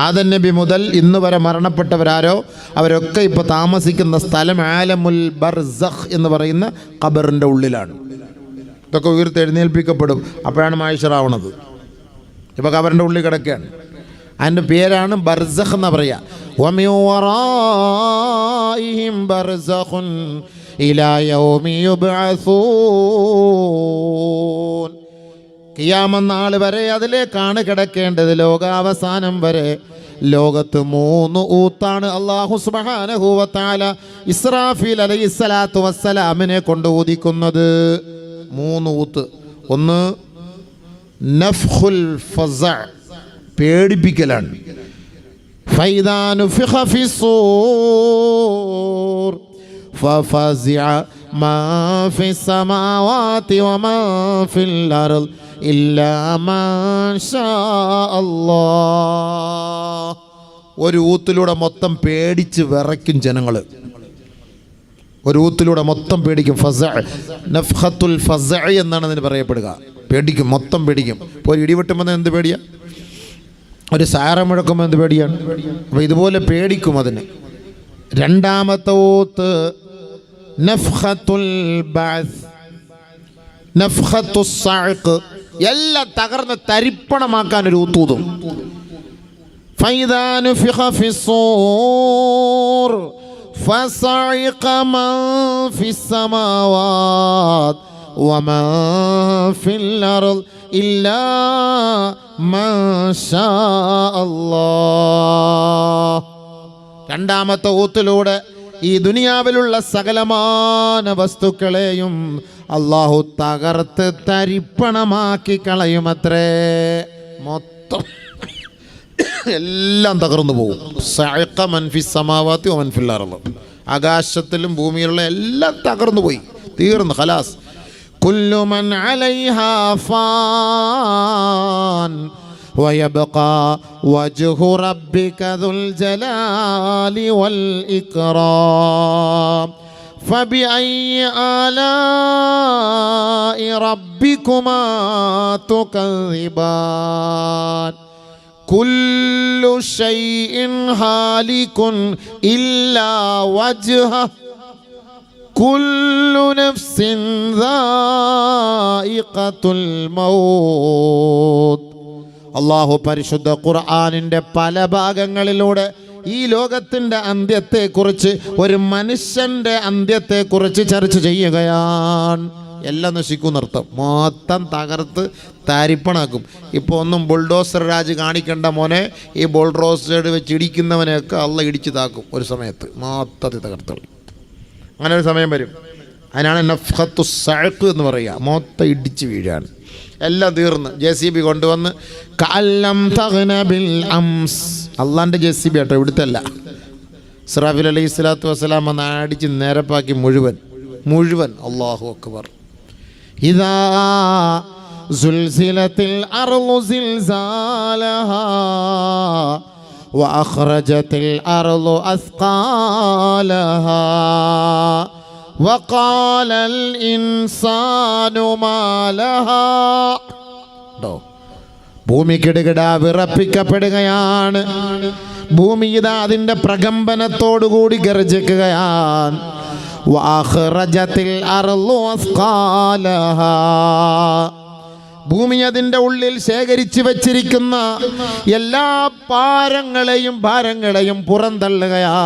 ആദം നബി മുതൽ ഇന്ന് വരെ മരണപ്പെട്ടവരാരോ അവരൊക്കെ ഇപ്പോൾ താമസിക്കുന്ന സ്ഥലം ആലമുൽ ബർസഖ് എന്ന് പറയുന്ന ഖബറിൻ്റെ ഉള്ളിലാണ്. ഇതൊക്കെ ഉയർത്തെഴുന്നേൽപ്പിക്കപ്പെടും. അപ്പോഴാണ് മായിഷറാവണത്. ഇപ്പോൾ ഖബറിൻ്റെ ഉള്ളിൽ കിടക്കുകയാണ്. അതിൻ്റെ പേരാണ് ബർസഖ് എന്ന് പറയുക. വമിൻ വറാഇഹിം ബർസഖുൻ ഇലാ യൗമി യുബ്അസൂൻ. ഖിയാമത്ത് നാൾ വരെ അതിലേക്കാണ് കിടക്കേണ്ടത്. ലോകാവസാനം വരെ ലോകത്ത് 3 ഊത്താണ് അല്ലാഹു സുബ്ഹാനഹു വ തആല ഇസ്രാഫീൽ അലൈഹിസ്സലാത്തു വസ്സലാമിനെ കൊണ്ട് ഊതിക്കുന്നത്. 3 ഊത്ത്. ഒന്ന് നഫ്ഖുൽ ഫസഅ, പേടിപ്പിക്കലാണ്. ഫൈദാ നുഫിഖ ഫിസ്സൂർ ഫഫസിഅ മാ ഫിസ്സമാവാതി വമാ ഫിൽ അർദ് ഇല്ലാ മാ ശാ അല്ലാഹ്. ഒരു ഊത്തിലൂടെ മൊത്തം പേടിച്ച് വിറയ്ക്കും ജനങ്ങൾ. ഒരു ഊത്തിലൂടെ മൊത്തം പേടിക്കും. ഫസഅ, നഫ്ഖത്തുൽ ഫസഅ എന്നാണ് അതിന് പറയപ്പെടുക. പേടിക്കും, മൊത്തം പേടിക്കും. ഇപ്പോൾ ഒരു ഇടിവെട്ടുമ്പോൾ എന്ത് പേടിയാ, ഒരു സാറ മുഴക്കുമ്പോൾ എന്ത് പേടിയാണ്. അപ്പോൾ ഇതുപോലെ പേടിക്കും അതിന്. രണ്ടാമത്തെ ഊത്ത് നഫ്ഖത്തുൽ ബഅസ്, നഫ്ഖത്തുസ് സഅഖ്, എല്ലാം തകർന്ന് തരിപ്പണമാക്കാൻ ഒരു ഊത്തൂതും. ഫൈദാ നുഫിഖ ഫിസ്സൂർ ഫസഇഖ മൻ ഫിസ്സമാവാത് വമൻ ഫിൽ അർദ് ഇല്ലാ മാ ശാ അല്ലാഹ്. രണ്ടാമത്തെ ഊത്തിലൂടെ ഈ ദുനിയാവിലുള്ള സകലമാന വസ്തുക്കളെയും അല്ലാഹു തകർത്ത് തരിപ്പണമാക്കി കളയുമത്രേ. മൊത്തം എല്ലാം തകർന്നു പോകും. സഅഖ മൻ ഫിസ് സമാവാതി വമൻ ഫിൽ അർദ്, ആകാശത്തിലും ഭൂമിയിലുള്ള എല്ലാം തകർന്നു പോയി, തീർന്നു, ഖലാസ്. കുല്ലു മൻ അലൈഹാ ഫാൻ വയബ്ഖാ വജ്ഹു റബ്ബിക ദുൽ ജലാലി വൽ ഇക്റാം ഫബിഅയ്യി ആലാഇ റബ്ബികുമാ തുകദ്ദിബാൻ കുല്ലു ഷൈഇൻ ഹാലികുൻ ഇല്ലാ വജ്ഹ കുല്ലു നഫ്സിൻ ദായിഖത്തുൽ മൗത്ത്. അല്ലാഹു പരിശുദ്ധ ഖുർആനിൻ്റെ പല ഭാഗങ്ങളിലൂടെ ഈ ലോകത്തിൻ്റെ അന്ത്യത്തെക്കുറിച്ച്, ഒരു മനുഷ്യൻ്റെ അന്ത്യത്തെക്കുറിച്ച് ചർച്ച ചെയ്യുകയാണ്. എല്ലാം നശിക്കുന്നർത്ഥം, മൊത്തം തകർത്ത് താരിപ്പണാക്കും. ഇപ്പോൾ ഒന്നും ബുൾഡോസർ രാജ് കാണിക്കേണ്ട മോനെ, ഈ ബുൾഡോസർ വെച്ച് ഇടിക്കുന്നവനെയൊക്കെ അള്ള ഇടിച്ച് താക്കും ഒരു സമയത്ത്, മൊത്തത്തിൽ തകർത്തുള്ളൂ. അങ്ങനെ ഒരു സമയം വരും. അതിനാണ് നഫ്ഖത്തുസ് സഅഖ് എന്ന് പറയുക. മൊത്തം ഇടിച്ച് വീഴാണ്, എല്ലാം തീർന്ന്. JCB കൊണ്ടുവന്ന് കഅല്ലം തഗ്ന ബിൽ അംസ്, അള്ളാൻ്റെ JCB കേട്ടോ, ഇവിടുത്തെ അല്ല. ഇസ്രാഫീൽ അലൈഹിസ്സലാത്തു വസ്സലാം വന്ന് അടിച്ച് നേരപ്പാക്കി മുഴുവൻ. അല്ലാഹു അക്ബർ. ഇദാ സുൽസിലത്തിൽ അർളു സിൽസാലഹാ വഅഖ്റജത്തിൽ അർളു അസ്ഖാലഹാ വഖാലൽ ഇൻസാനു മാ ലഹാ. ഭൂമി കിടുകിട വിറപ്പിക്കപ്പെടുകയാണ്. ഭൂമി ഇതാ അതിൻ്റെ പ്രകമ്പനത്തോടുകൂടി ഗർജിക്കുകയാണ്. വഅഖ്റജത്തിൽ അർളു അസ്ഖാലഹാ. ഭൂമി അതിൻ്റെ ഉള്ളിൽ ശേഖരിച്ചു വച്ചിരിക്കുന്ന എല്ലാ ഭാരങ്ങളെയും പുറന്തള്ളുകയാ.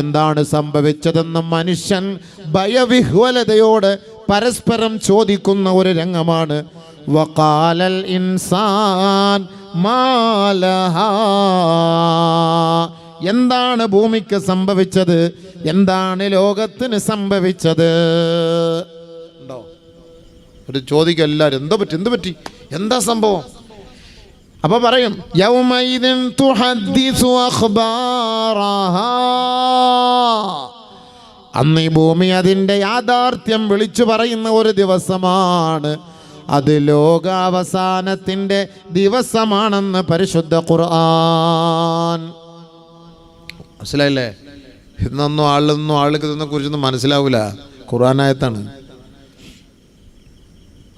എന്താണ് സംഭവിച്ചതെന്ന് മനുഷ്യൻ ഭയവിഹ്വലതയോട് പരസ്പരം ചോദിക്കുന്ന ഒരു രംഗമാണ്. വഖാലൽ ഇൻസാൻ മാ ലഹാ. എന്താണ് ഭൂമിക്ക് സംഭവിച്ചത്? എന്താണ് ലോകത്തിന് സംഭവിച്ചത്? ഉണ്ടോ ഒരു ചോദിക്കും എല്ലാവരും, എന്ത് പറ്റി, എന്താ സംഭവം? അപ്പോൾ പറയും യൗമൈദിൻ തുഹദ്ദിസു അഖ്ബാറഹാ. അന്ന് ഈ ഭൂമി അതിൻ്റെ യാഥാർത്ഥ്യം വിളിച്ചു പറയുന്ന ഒരു ദിവസമാണ്. അത് ലോകാവസാനത്തിൻ്റെ ദിവസമാണെന്ന് പരിശുദ്ധ ഖുർആൻ. മനസ്സിലായില്ലേ? ഇന്നൊന്നും ആൾക്ക് ഇതിനെ കുറിച്ചൊന്നും മനസ്സിലാവില്ല. ഖുർആനായത്താണ്.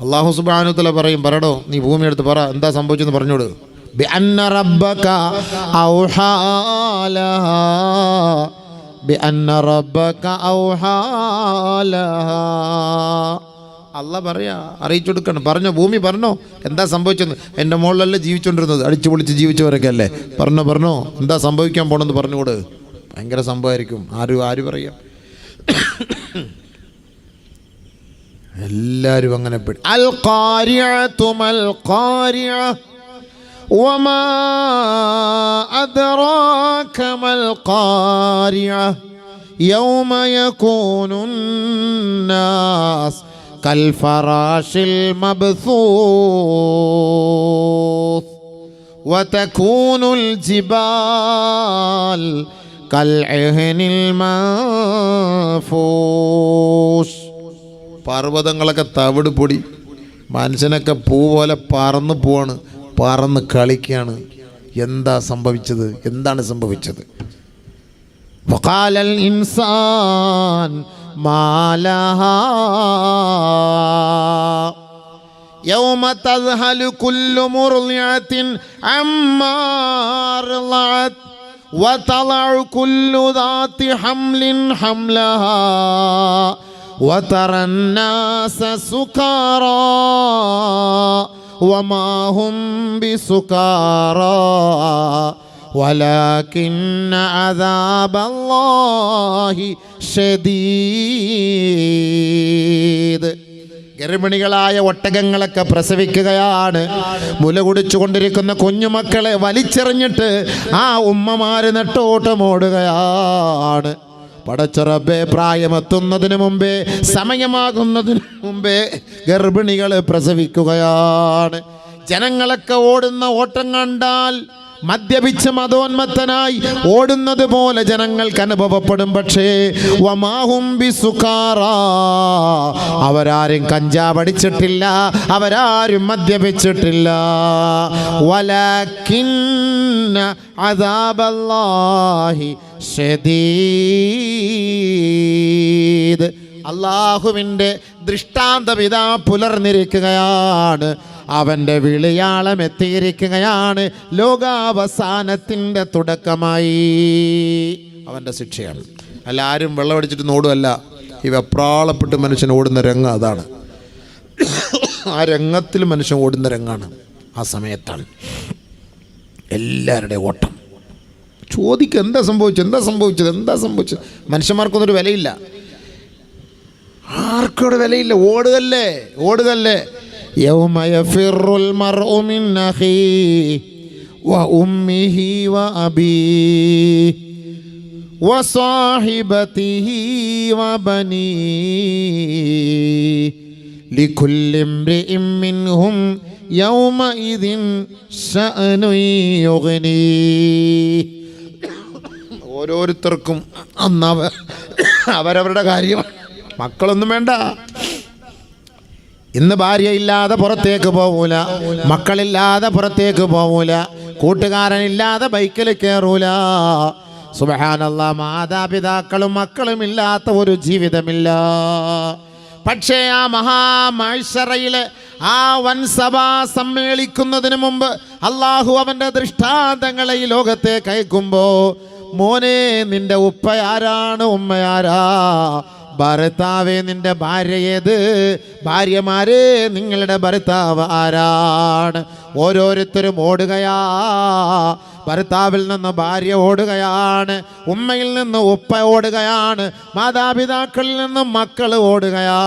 അല്ലാഹു സുബ്ഹാനഹു വ തആല പറയും, പറടോ നീ ഭൂമി എടുത്ത് പറ, എന്താ സംഭവിച്ചെന്ന് പറഞ്ഞോട്. ബിഅന്ന റബ്ബക ഔഹാ ലഹാ ബിഅന്ന റബ്ബക ഔഹാ ലഹാ. അള്ളാഹ് പറയാ, അറിയിച്ചു കൊടുക്കണം. പറഞ്ഞോ ഭൂമി, പറഞ്ഞോ എന്താ സംഭവിച്ചെന്ന്. എൻ്റെ മുകളിലല്ലേ ജീവിച്ചുകൊണ്ടിരുന്നത്, അടിച്ചു പൊളിച്ച് ജീവിച്ചവരൊക്കെ അല്ലേ. പറഞ്ഞോ എന്താ സംഭവിക്കാൻ പോണെന്ന് പറഞ്ഞുകൂട്. ഭയങ്കര സംഭവമായിരിക്കും. ആര് പറയാം. എല്ലാവരും അങ്ങനെ പെട്ടു. അൽ ഖാരിഅതു മൽ ഖാരിഅ വമാ അദ്റാക മൽ ഖാരിഅ യൗമ യകൂനുൻ നാസ് കൽ ഫറാശിൽ മബ്സൂസ് വതകൂനുൽ ജിബാൽ കൽ ഇഹ്നിൽ മൻഫൂസ്. പർവ്വതങ്ങളൊക്കെ തവിട് പൊടി, മനുഷ്യനൊക്കെ പൂ പോലെ പറന്ന് പോവാണ്, പറന്ന് കളിക്കുകയാണ്. എന്താണ് സംഭവിച്ചത്? വഖാലൽ ഇൻസാൻ മാ ലഹാ യൗമ തദ്ഹലു കുല്ലു മുർളിഅത്തിൻ അമ്മാ അർളഅത് വതളഉ കുല്ലു ദാതി ഹംലിൻ ഹംലഹാ وترى الناس سكارى وما هم بسكارى ولكن عذاب الله شديد. ഗർഭിണികളായ ഒട്ടകങ്ങളൊക്കെ പ്രസവിക്കുകയാണ്. മുല കുടിച്ചുകൊണ്ടിരിക്കുന്ന കുഞ്ഞുമക്കളെ വലിച്ചെറിഞ്ഞിട്ട് ആ ഉമ്മമാര് നെട്ടോട്ടമോടുകയാണ്. പടച്ച റബ്ബേ, പ്രായമെത്തുന്നതിന് മുമ്പേ, സമയമാകുന്നതിന് മുമ്പേ ഗർഭിണികൾ പ്രസവിക്കുകയാണ്. ജനങ്ങളൊക്കെ ഓടുന്ന ഓട്ടം കണ്ടാൽ മദ്യപിച്ച് മതോന്മത്തനായി ഓടുന്നത് പോലെ ജനങ്ങൾക്ക് അനുഭവപ്പെടും. പക്ഷേ വമാഹും ബിസുകാറാ, അവരാരും കഞ്ചാവടിച്ചിട്ടില്ല, അവരാരും മദ്യപിച്ചിട്ടില്ല. വലകിന്ന അദാബല്ലാഹി ശദീദ്. അല്ലാഹുവിൻ്റെ ദൃഷ്ടാന്തം ഇതാ പുലർന്നിരിക്കുകയാണ്. അവൻ്റെ വിളിയാളം എത്തിയിരിക്കുകയാണ്. ലോകാവസാനത്തിൻ്റെ തുടക്കമായി അവൻ്റെ ശിക്ഷയാണ്. അല്ല, ആരും വെള്ളമടിച്ചിട്ട് ഓടുമല്ല. ഈ വെപ്രാളപ്പെട്ട് മനുഷ്യൻ ഓടുന്ന രംഗം അതാണ്. ആ രംഗത്തിൽ മനുഷ്യൻ ഓടുന്ന രംഗമാണ്. ആ സമയത്താണ് എല്ലാവരുടെയും ഓട്ടം. ചോദിക്കുക, എന്താ സംഭവിച്ചത്? മനുഷ്യന്മാർക്കൊന്നൊരു വിലയില്ല, ആർക്കൊരു വിലയില്ല. ഓടുകല്ലേ. യൗമ യഫിറുൽ മർഉ മിൻ അഖീഹി വഉമ്മിഹി വഅബീഹി വസാഹിബതിഹി വബനീഹി ലികുല്ലി ഇംറിഇൻ മിൻഹും യൗമഇദിൻ ശഅനു യുഗ്നീഹി. ഓരോരുത്തർക്കും അന്ന് അവരവരുടെ കാര്യം. മക്കളൊന്നും വേണ്ട. ഇന്ന് ഭാര്യയില്ലാതെ പുറത്തേക്ക് പോകൂല, മക്കളില്ലാതെ പുറത്തേക്ക് പോകൂല, കൂട്ടുകാരനില്ലാതെ ബൈക്കിൽ കയറൂല. സുബ്ഹാനല്ലാഹ്, മാതാപിതാക്കളും മക്കളും ഇല്ലാത്ത ഒരു ജീവിതമില്ല. പക്ഷേ ആ മഹാമഹ്ശറയിലെ ആ വൻസഭ സമ്മേളിക്കുന്നതിന് മുമ്പ് അള്ളാഹു അവൻ്റെ ദൃഷ്ടാന്തങ്ങളെ ഈ ലോകത്തേക്ക് അയക്കുമ്പോൾ, മോനെ നിന്റെ ഉപ്പയാരാണ്, ഉമ്മയാരാ, ഭർത്താവേ നിന്റെ ഭാര്യ ഏത്, ഭാര്യമാരെ നിങ്ങളുടെ ഭർത്താവ് ആരാണ്. ഓരോരുത്തരും ഓടുകയാ. ഭർത്താവിൽ നിന്ന് ഭാര്യ ഓടുകയാണ്, ഉമ്മയിൽ നിന്ന് ഉപ്പ ഓടുകയാണ്, മാതാപിതാക്കളിൽ നിന്ന് മക്കൾ ഓടുകയാ,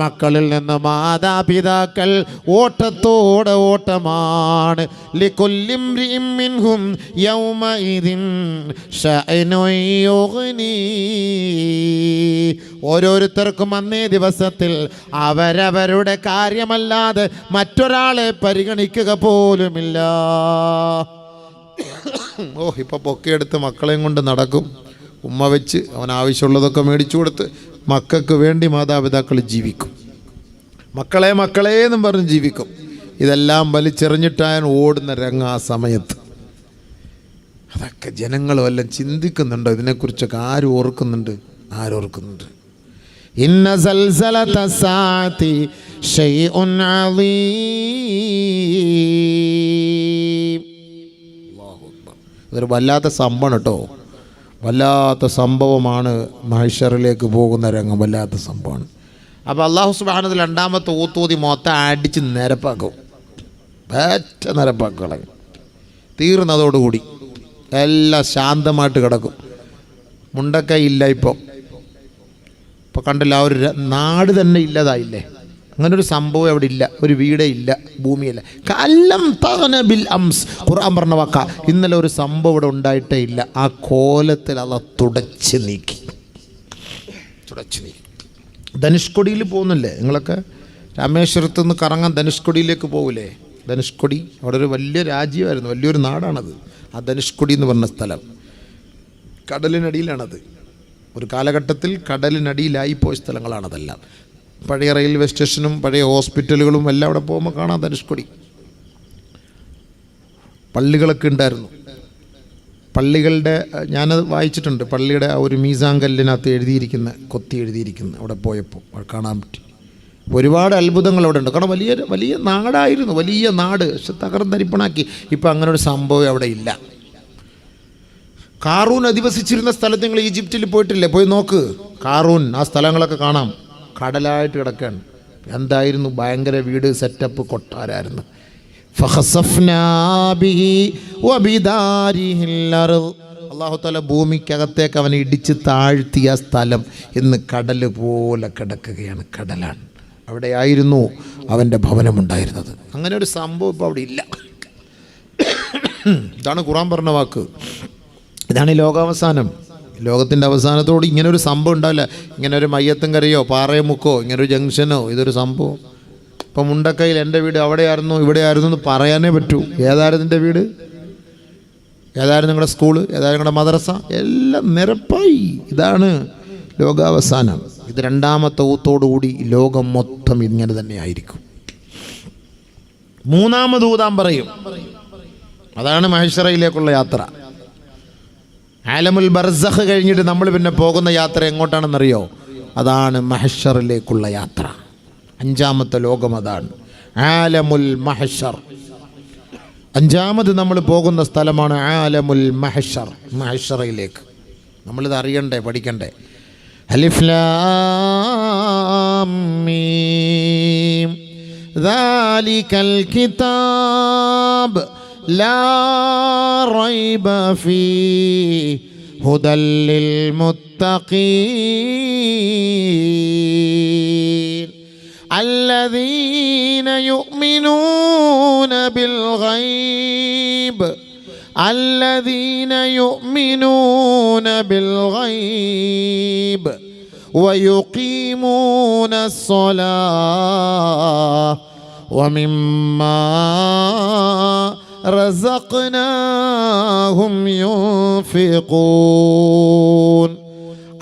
മക്കളിൽ നിന്ന് മാതാപിതാക്കൾ. ഓട്ടത്തോടെ ഓട്ടമാണ്. ലികുല്ലി ഇംറിഇൻ മിൻഹും യൗമഇദിൻ ശഅനു യുഗ്നീ. ഓരോരുത്തർക്കും അന്നേ ദിവസത്തിൽ അവരവരുടെ കാര്യമല്ലാതെ മറ്റൊരാളെ പരിഗണിക്കുക പോലുമില്ല. ഇപ്പം പൊക്കെടുത്ത് മക്കളെയും കൊണ്ട് നടക്കും. ഉമ്മ വെച്ച് അവൻ ആവശ്യമുള്ളതൊക്കെ മേടിച്ചു കൊടുത്ത് മക്കൾക്ക് വേണ്ടി മാതാപിതാക്കൾ ജീവിക്കും. മക്കളെ എന്നും പറഞ്ഞ് ജീവിക്കും. ഇതെല്ലാം വലിച്ചെറിഞ്ഞിട്ടാണ് ഓടുന്ന രംഗം ആ സമയത്ത്. അതൊക്കെ ജനങ്ങൾ വല്ലതും ചിന്തിക്കുന്നുണ്ടോ? ഇതിനെക്കുറിച്ചൊക്കെ ആരോർക്കുന്നുണ്ട്? ഇന്ന സൽസലത സാഅതി ശൈഉൻ അളീം. അതൊരു വല്ലാത്ത സംഭവമാണ് കേട്ടോ. വല്ലാത്ത സംഭവമാണ് മഹ്ശറിലേക്ക് പോകുന്ന രംഗം, വല്ലാത്ത സംഭവമാണ്. അപ്പോൾ അല്ലാഹു സുബ്ഹാനഹു വ തആല രണ്ടാമത്തെ ഊത്തൂതി മൊത്തം അടിച്ച് നിരപ്പാക്കും, പറ്റ നിരപ്പാക്കളയും. തീർന്നതോടുകൂടി എല്ലാം ശാന്തമായിട്ട് കിടക്കും. മുണ്ടക്കൈ ഇല്ല ഇപ്പോൾ കണ്ടില്ല, ആ ഒരു നാട് തന്നെ ഇല്ലതായില്ലേ. അങ്ങനൊരു സംഭവം അവിടെ ഇല്ല, ഒരു വീടേ ഇല്ല, ഭൂമിയല്ല. കല്ലം തഗ്നബിൽ അംസ്, ഖുർആൻ പറഞ്ഞ വാക്ക. ഇന്നലെ ഒരു സംഭവം ഇവിടെ ഉണ്ടായിട്ടേ ഇല്ല. ആ കോലത്തിൽ അള്ളാഹ് തുടച്ച് നീക്കി. ധനുഷ്കൊടിയിൽ പോകുന്നില്ലേ നിങ്ങളൊക്കെ? രാമേശ്വരത്ത് നിന്ന് കറങ്ങാൻ ധനുഷ്കൊടിയിലേക്ക് പോകില്ലേ? ധനുഷ്കൊടി അവിടെ ഒരു വലിയ രാജ്യമായിരുന്നു, വലിയൊരു നാടാണത്. ആ ധനുഷ്കൊടി എന്ന് പറഞ്ഞ സ്ഥലം കടലിനടിയിലാണത്. ഒരു കാലഘട്ടത്തിൽ കടലിനടിയിലായിപ്പോയ സ്ഥലങ്ങളാണതെല്ലാം. പഴയ റെയിൽവേ സ്റ്റേഷനും പഴയ ഹോസ്പിറ്റലുകളും എല്ലാം അവിടെ പോകുമ്പോൾ കാണാം ധനുഷ്കൊടി. പള്ളികളൊക്കെ ഉണ്ടായിരുന്നു. പള്ളികളുടെ ഞാനത് വായിച്ചിട്ടുണ്ട്. പള്ളിയുടെ ആ ഒരു മീസാൻ കല്ലിനകത്ത് എഴുതിയിരിക്കുന്ന, കൊത്തി എഴുതിയിരിക്കുന്ന അവിടെ പോയപ്പോൾ കാണാൻ പറ്റി. ഒരുപാട് അത്ഭുതങ്ങൾ അവിടെ ഉണ്ട്. കാരണം വലിയ വലിയ നാടായിരുന്നു, വലിയ നാട്. പക്ഷെ തകർന്നരിപ്പണാക്കി. ഇപ്പം അങ്ങനെ ഒരു സംഭവം അവിടെ ഇല്ല. കാറൂൻ അധിവസിച്ചിരുന്ന സ്ഥലത്ത് നിങ്ങൾ ഈജിപ്തിൽ പോയിട്ടില്ലേ? പോയി നോക്ക്. കാറൂൻ ആ സ്ഥലങ്ങളൊക്കെ കാണാം. കടലായിട്ട് കിടക്കുകയാണ്. എന്തായിരുന്നു? ഭയങ്കര വീട്, സെറ്റപ്പ്, കൊട്ടാരായിരുന്നു. അല്ലാഹു തആല ഭൂമിക്കകത്തേക്ക് അവനെ ഇടിച്ച് താഴ്ത്തിയ സ്ഥലം ഇന്ന് കടൽ പോലെ കിടക്കുകയാണ്. കടലാണ്. അവിടെയായിരുന്നു അവൻ്റെ ഭവനമുണ്ടായിരുന്നത്. അങ്ങനെ ഒരു സംഭവം ഇപ്പോൾ അവിടെ ഇല്ല. ഇതാണ് ഖുർആൻ പറഞ്ഞ വാക്ക്. ഇതാണ് ഈ ലോകാവസാനം. ലോകത്തിൻ്റെ അവസാനത്തോട് ഇങ്ങനെ ഒരു സംഭവം ഉണ്ടാവില്ല. ഇങ്ങനെ ഒരു മയ്യത്തും കരയോ പാറയമുക്കോ ഇങ്ങനൊരു ജംഗ്ഷനോ ഇതൊരു സംഭവം. ഇപ്പം മുണ്ടക്കൈയിൽ എൻ്റെ വീട് അവിടെയായിരുന്നു ഇവിടെയായിരുന്നു എന്ന് പറയാനേ പറ്റൂ. ഏതായിരുന്നു എൻ്റെ വീട്, ഏതായിരുന്നു നിങ്ങളുടെ സ്കൂള്, ഏതായിരുന്നു നിങ്ങളുടെ മദ്രസ, എല്ലാം നിരപ്പായി. ഇതാണ് ലോകാവസാനം. ഇത് രണ്ടാമത്തെ ഊത്തോടുകൂടി ലോകം മൊത്തം ഇങ്ങനെ തന്നെ ആയിരിക്കും. മൂന്നാമത് ഊതാൻ പറയും. അതാണ് മഹ്ശറയിലേക്കുള്ള യാത്ര. ആലമുൽ ബർസഖ് കഴിഞ്ഞിട്ട് നമ്മൾ പിന്നെ പോകുന്ന യാത്ര എങ്ങോട്ടാണെന്നറിയോ? അതാണ് മഹ്ശറിലേക്കുള്ള യാത്ര. അഞ്ചാമത്തെ ലോകം അതാണ്, ആലമുൽ മഹ്ശർ. അഞ്ചാമത് നമ്മൾ പോകുന്ന സ്ഥലമാണ് ആലമുൽ മഹ്ശർ, മഹ്ശറയിലേക്ക്. നമ്മളിത് അറിയണ്ടേ, പഠിക്കണ്ടേ. അലിഫ് ലാം മീം ദാലികൽ കിതാബ് ലാ റൈബ ഫീഹി ഹുദൽ ലിൽ മുത്തഖീൻ الذين يؤمنون بالغيب الذين يؤمنون بالغيب ويقيمون الصلاة ومما رزقناهم ينفقون.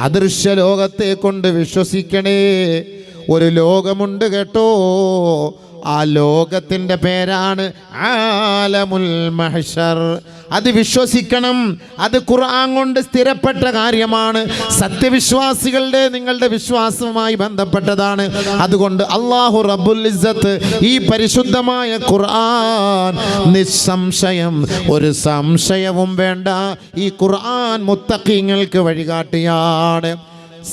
അദൃശ്യ ലോകത്തെ കൊണ്ട് വിശ്വസിക്കണേ. ഒരു ലോകമുണ്ട് കേട്ടോ. ആ ലോകത്തിൻ്റെ പേരാണ് ആലമുൽ മഹ്ശർ. അത് വിശ്വസിക്കണം. അത് ഖുർആൻ കൊണ്ട് സ്ഥിരപ്പെട്ട കാര്യമാണ്. സത്യവിശ്വാസികളുടെ നിങ്ങളുടെ വിശ്വാസവുമായി ബന്ധപ്പെട്ടതാണ്. അതുകൊണ്ട് അല്ലാഹു റബ്ബുൽ ഇസ്സത്ത് ഈ പരിശുദ്ധമായ ഖുർആൻ നിസ്സംശയം, ഒരു സംശയവും വേണ്ട, ഈ ഖുർആൻ മുത്തഖീങ്ങൾക്ക് വഴികാട്ടിയാണ്,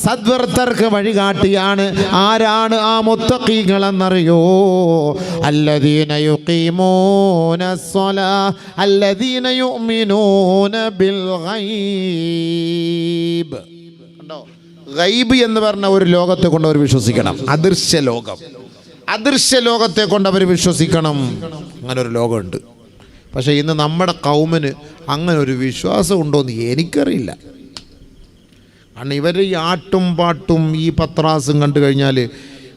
സദ്വർത്തർക്ക് വഴികാട്ടിയാണ്. ആരാണ് ആ മുത്തഖീകളെന്നറിയോ? അല്ലദീന യുഖീമൂന സ്സലാഹ അല്ലദീന യുഅ്മിനൂന ബിൽ ഗൈബ്. കണ്ടോ, ഗൈബ് എന്ന് പറഞ്ഞ ഒരു ലോകത്തെ കൊണ്ട് അവർ വിശ്വസിക്കണം. അദൃശ്യ ലോകം, അദൃശ്യ ലോകത്തെ കൊണ്ട് അവർ വിശ്വസിക്കണം. അങ്ങനെ ഒരു ലോകമുണ്ട്. പക്ഷേ ഇന്ന് നമ്മുടെ കൗമിന് അങ്ങനെ ഒരു വിശ്വാസം ഉണ്ടോയെന്ന് എനിക്കറിയില്ല. കാരണം ഇവർ ഈ ആട്ടും പാട്ടും ഈ പത്രാസും കണ്ടു കഴിഞ്ഞാൽ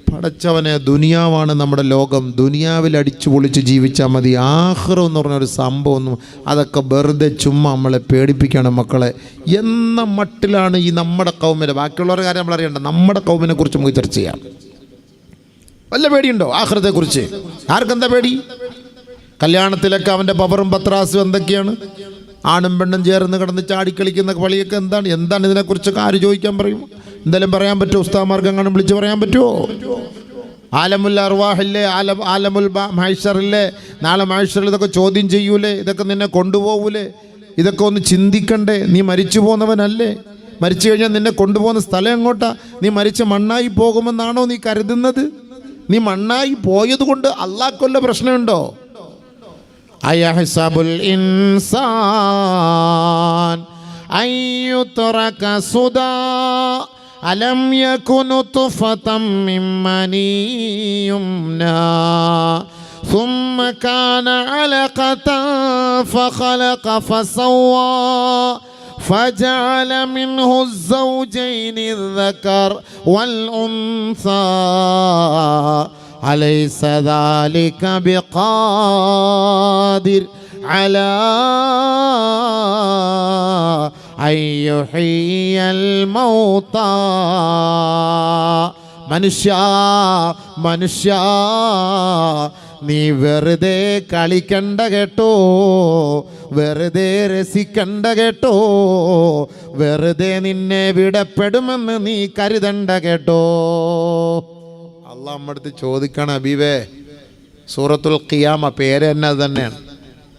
പടച്ചവനെ, ദുനിയാവാണ് നമ്മുടെ ലോകം, ദുനിയാവിൽ അടിച്ചു പൊളിച്ച് ജീവിച്ചാൽ മതി. ആഖിറം എന്ന് പറഞ്ഞൊരു സംഭവമൊന്നും, അതൊക്കെ വെറുതെ ചുമ്മാ നമ്മളെ പേടിപ്പിക്കണം മക്കളെ എന്ന മട്ടിലാണ് ഈ നമ്മുടെ കൗമിനെ. ബാക്കിയുള്ളവരുടെ കാര്യം നമ്മൾ അറിയണ്ട, നമ്മുടെ കൗമിനെ കുറിച്ച് നമുക്ക് ചർച്ച ചെയ്യാം. വല്ല പേടിയുണ്ടോ ആഖിറത്തെക്കുറിച്ച്? ആർക്കെന്താ പേടി? കല്യാണത്തിലൊക്കെ അവൻ്റെ പവറും പത്രാസും എന്തൊക്കെയാണ്? ആണും പെണ്ണും ചേർന്ന് കിടന്ന് ചാടിക്കളിക്കുന്ന കളിയൊക്കെ എന്താണ്? ഇതിനെക്കുറിച്ചൊക്കെ ആര് ചോദിക്കാൻ പറയും? എന്തെങ്കിലും പറയാൻ പറ്റുമോ? ഉസ്താദ്മാർക്ക് കാണും വിളിച്ച് പറയാൻ പറ്റുമോ? ആലമുൽ അർവാഹില്ലേ, ആലമുൽ മഹ്ശറില്ലേ? നാളെ മഹ്ശറിൽ ഇതൊക്കെ ചോദ്യം ചെയ്യൂലേ? ഇതൊക്കെ നിന്നെ കൊണ്ടുപോകൂലേ? ഇതൊക്കെ ഒന്ന് ചിന്തിക്കണ്ടേ? നീ മരിച്ചു പോകുന്നവനല്ലേ? മരിച്ചു കഴിഞ്ഞാൽ നിന്നെ കൊണ്ടുപോകുന്ന സ്ഥലം എങ്ങോട്ടാ? നീ മരിച്ച മണ്ണായി പോകുമെന്നാണോ നീ കരുതുന്നത്? നീ മണ്ണായി പോയത് കൊണ്ട് അള്ളാഹ്ക്കുള്ള പ്രശ്നമുണ്ടോ? അയഹ്സബുൽ ഇൻസാൻ അയ്യുത്രക സുദാ അലം യകുനു തുഫതം മിൻ മനിയുംനാ ثم كان علقة فخلق فسوى فجعل منه الزوجين الذكر والأنثى أليس ذلك بقادر على أن يحيي الموتى മനുഷ്യ നീ വെറുതെ കളിക്കണ്ട കേട്ടോ, വെറുതെ രസിക്കണ്ട കേട്ടോ, വെറുതെ നിന്നെ വിടപ്പെടുമെന്ന് നീ കരുതണ്ട കേട്ടോ. അള്ളാഹ് നമ്മടുത്ത് ചോദിക്കണം, ഹബീബേ, സൂറത്തുൽ ഖിയാമ പേര് തന്നെ അത് തന്നെയാണ്.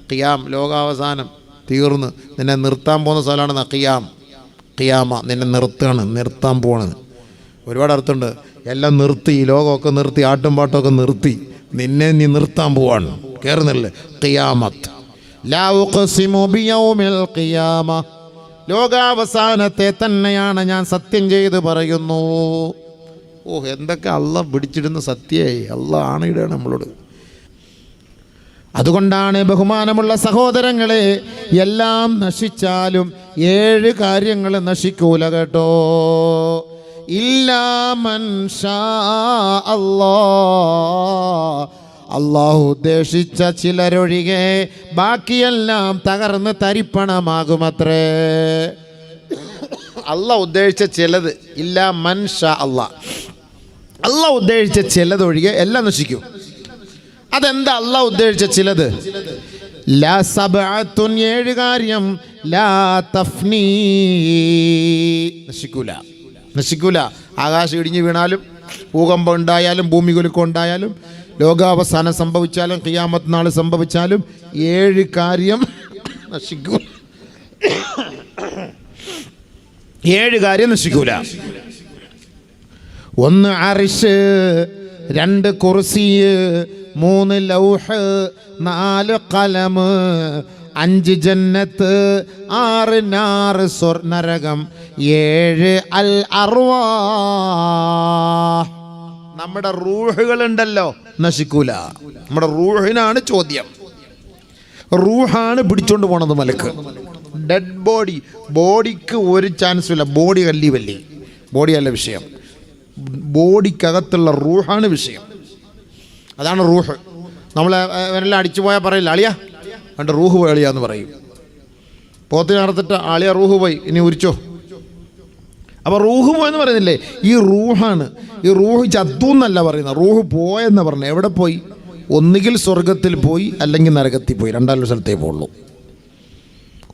ഖിയാം, ലോകാവസാനം തീർന്ന് നിന്നെ നിർത്താൻ പോകുന്ന സ്ഥലമാണ് ഖിയാമ. നിന്നെ നിർത്താൻ പോകണത്. ഒരുപാട് അർത്ഥമുണ്ട്. എല്ലാം നിർത്തി, ഈ ലോകമൊക്കെ നിർത്തി, ആട്ടും പാട്ടമൊക്കെ നിർത്തി, നിന്നെ നീ നിർത്താൻ പോവാണ്. കേറുന്നില്ലേ? ഖിയാമത്ത്. ലാ ഉഖ്സിമു ബിയൗമിൽ ഖിയാമ, ലോകാവസാനത്തെ തന്നെയാണ് ഞാൻ സത്യം ചെയ്ത് പറയുന്നു. എന്തൊക്കെ അള്ളാഹ് പിടിച്ചിടുന്ന സത്യമായി. അള്ളാഹ് ആണയിടാണ് നമ്മളോട്. അതുകൊണ്ടാണ് ബഹുമാനമുള്ള സഹോദരങ്ങളെ, എല്ലാം നശിച്ചാലും 7 കാര്യങ്ങൾ നശിക്കൂല കേട്ടോ. ഇല്ലാ മൻ ഷാ അല്ലാഹ്, അള്ളാഹു ഉദ്ദേശിച്ച ചിലരൊഴികെ ബാക്കിയെല്ലാം തകർന്ന് തരിപ്പണമാകുമത്രേ. അള്ളാഹ് ഉദ്ദേശിച്ച ചിലത്, ഇല്ലാ മൻ ഷാ അല്ലാഹ്, അള്ളാഹ് ഉദ്ദേശിച്ച ചിലതൊഴികെ എല്ലാം നശിക്കും. അതെന്താ അള്ളാഹ് ഉദ്ദേശിച്ച ചിലത്? ലാ സബഅത്തുൻ, 7 കാര്യം, ലാ തഫ്നീ, നശിക്കൂല. ആകാശം ഇടിഞ്ഞു വീണാലും, ഭൂകമ്പം ഉണ്ടായാലും, ഭൂമി കുലുക്കം ഉണ്ടായാലും, ലോകാവസാനം സംഭവിച്ചാലും, ഖിയാമത്ത് നാൾ സംഭവിച്ചാലും 7 കാര്യം നശിക്കൂല. 7 കാര്യം നശിക്കൂല. 1 അർശ്, 2 കുർസി, 3 ലൗഹ്, 4 ഖലം, 5 ജന്നത്ത്, 6 നാർ നരകം, 7 അൽ അർവാഹ്. നമ്മുടെ റൂഹുകളുണ്ടല്ലോ, നശിക്കൂല. നമ്മുടെ റൂഹിനാണ് ചോദ്യം. റൂഹാണ് പിടിച്ചോണ്ട് പോണത് മലക്ക്. ഡെഡ് ബോഡിക്ക് ഒരു ചാൻസും ഇല്ല. ബോഡി ബോഡിയല്ല വിഷയം, ബോഡിക്കകത്തുള്ള റൂഹാണ് വിഷയം. അതാണ് റൂഹ്. നമ്മളെ ഇവരെല്ലാം അടിച്ചു പോയാൽ പറയില്ല, അളിയാ അവൻ്റെ റൂഹ് പോയി അളിയാന്ന് പറയും. പോത്തിന് അറുത്തിട്ട് അളിയ റൂഹ് പോയി, ഇനി ഉരിച്ചോ. അപ്പോൾ റൂഹ് പോയെന്ന് പറയുന്നില്ലേ, ഈ റൂഹാണ്. ഈ റൂഹ് ചത്തു എന്നല്ല പറയുന്നത്, റൂഹ് പോയെന്ന് പറഞ്ഞത്. എവിടെ പോയി? ഒന്നുകിൽ സ്വർഗത്തിൽ പോയി, അല്ലെങ്കിൽ നരകത്തിൽ പോയി. 2 സ്ഥലത്തേ പോകുള്ളൂ.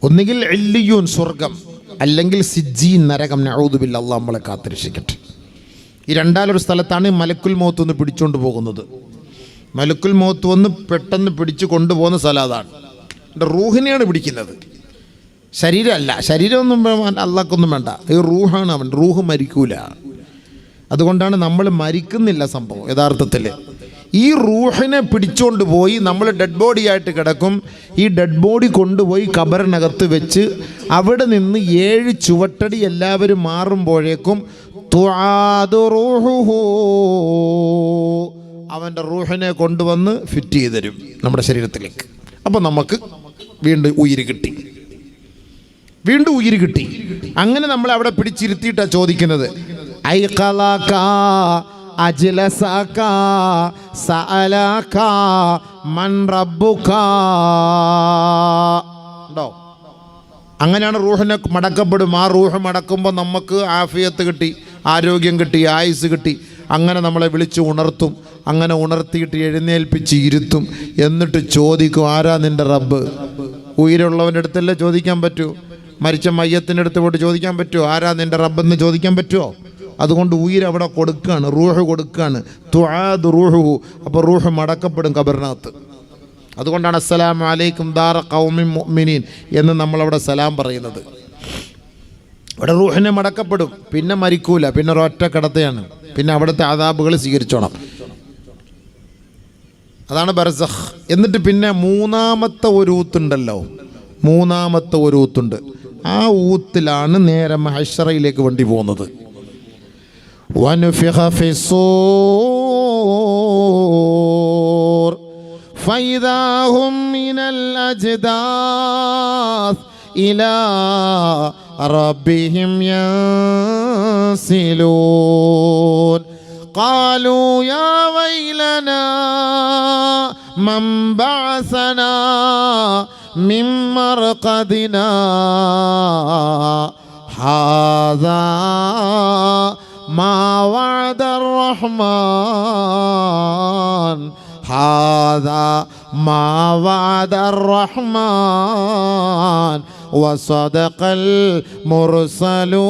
ഒന്നുകിൽ ഇല്ലിയൂൻ സ്വർഗം, അല്ലെങ്കിൽ സിജ്ജീൻ നരകം. നഊദു ബില്ലാഹ്, അല്ലാഹ് നമ്മളെ കാത്തിരക്ഷിക്കട്ടെ. ഈ 2 സ്ഥലത്താണ് മലക്കുൽ മൗത്ത് ഒന്ന് പിടിച്ചുകൊണ്ട് പോകുന്നത്. മലക്കുൽ മൗത്ത് വന്ന് പെട്ടെന്ന് പിടിച്ചു കൊണ്ടുപോകുന്ന സ്ഥലം അതാണ്. എൻ്റെ റൂഹിനെയാണ് പിടിക്കുന്നത്, ശരീരമല്ല. ശരീരമൊന്നും അള്ളാഹ്ക്കൊന്നും വേണ്ട, ഈ റൂഹാണ് അവൻ. റൂഹ് മരിക്കൂല. അതുകൊണ്ടാണ് നമ്മൾ മരിക്കുന്നില്ല സംഭവം യഥാർത്ഥത്തിൽ. ഈ റൂഹിനെ പിടിച്ചുകൊണ്ട് പോയി നമ്മൾ ഡെഡ് ബോഡി ആയിട്ട് കിടക്കും. ഈ ഡെഡ് ബോഡി കൊണ്ടുപോയി ഖബറിനകത്ത് വെച്ച് അവിടെ നിന്ന് 7 ചുവട്ടടി എല്ലാവരും മാറുമ്പോഴേക്കും തുആദു റൂഹുഹു, അവൻ്റെ റൂഹിനെ കൊണ്ടുവന്ന് ഫിറ്റ് ചെയ്ത് തരും നമ്മുടെ ശരീരത്തിലേക്ക്. അപ്പം നമുക്ക് വീണ്ടും ഉയിര് കിട്ടി. അങ്ങനെ നമ്മൾ അവിടെ പിടിച്ചിരുത്തിയിട്ടാണ് ചോദിക്കുന്നത്, ഐഖലക അജ്ലസക സഅലക മൻ റബ്ബുക. ഉണ്ടോ? അങ്ങനെയാണ് റൂഹിനെ മടക്കപ്പെടും. ആ റൂഹ് മടക്കുമ്പോൾ നമുക്ക് ആഫിയത്ത് കിട്ടി, ആരോഗ്യം കിട്ടി, ആയുസ് കിട്ടി. അങ്ങനെ നമ്മളെ വിളിച്ച് ഉണർത്തും. അങ്ങനെ ഉണർത്തിയിട്ട് എഴുന്നേൽപ്പിച്ച് ഇരുത്തും. എന്നിട്ട് ചോദിക്കും, ആരാ നിൻ്റെ റബ്ബ്? ഉயிருള്ളവൻ്റെ അടുത്തല്ലേ ചോദിക്കാൻ പറ്റൂ? മരിച്ച മയ്യത്തിൻ്റെ അടുത്ത് പോയിട്ട് ചോദിക്കാൻ പറ്റുമോ? ആരാ നിൻ്റെ റബ്ബെന്ന് ചോദിക്കാൻ പറ്റുമോ? അതുകൊണ്ട് ഉയിരവിടെ കൊടുക്കുകയാണ്, റൂഹ് കൊടുക്കുകയാണ്. തുആദു റൂഹുഹു. അപ്പോൾ റൂഹ് മടക്കപ്പെടും ഖബറിനകത്ത്. അതുകൊണ്ടാണ് അസ്സലാമു അലൈക്കും ദാറ ഖൗമിൻ മുഅ്മിനീൻ എന്ന് നമ്മളവിടെ സലാം പറയുന്നത്. ഇവിടെ റൂഹിനെ മടക്കപ്പെടും, പിന്നെ മരിക്കൂല, പിന്നെ ഒരൊറ്റ കിടത്തയാണ്, പിന്നെ അവിടുത്തെ അദാബുകൾ സ്വീകരിച്ചോണം. അതാണ് ബർസഖ്. എന്നിട്ട് പിന്നെ മൂന്നാമത്തെ ഒരു ഊത്തുണ്ടല്ലോ, മൂന്നാമത്തെ ഒരു ഊത്തുണ്ട്. ആ ഊത്തിലാണ് നേരെ മഹ്ശറയിലേക്ക് വണ്ടി പോകുന്നത്. വനുഫിഖ ഫിസ്സൂർ ഫൈദാ ഹും മിനൽ അജ്ദാസ് ഇലാ റബ്ബിഹിം യൻസിലൂൻ ഖാലൂ യാ വൈലനാ മൻ ബഅസനാ മിൻ മർഖദിനാ ഹാദാ മാ വഅദർ റഹ്മാൻ ഹാദാ മാ വഅദർ റഹ്മാൻ വസദഖൽ മുർസലൂൻ.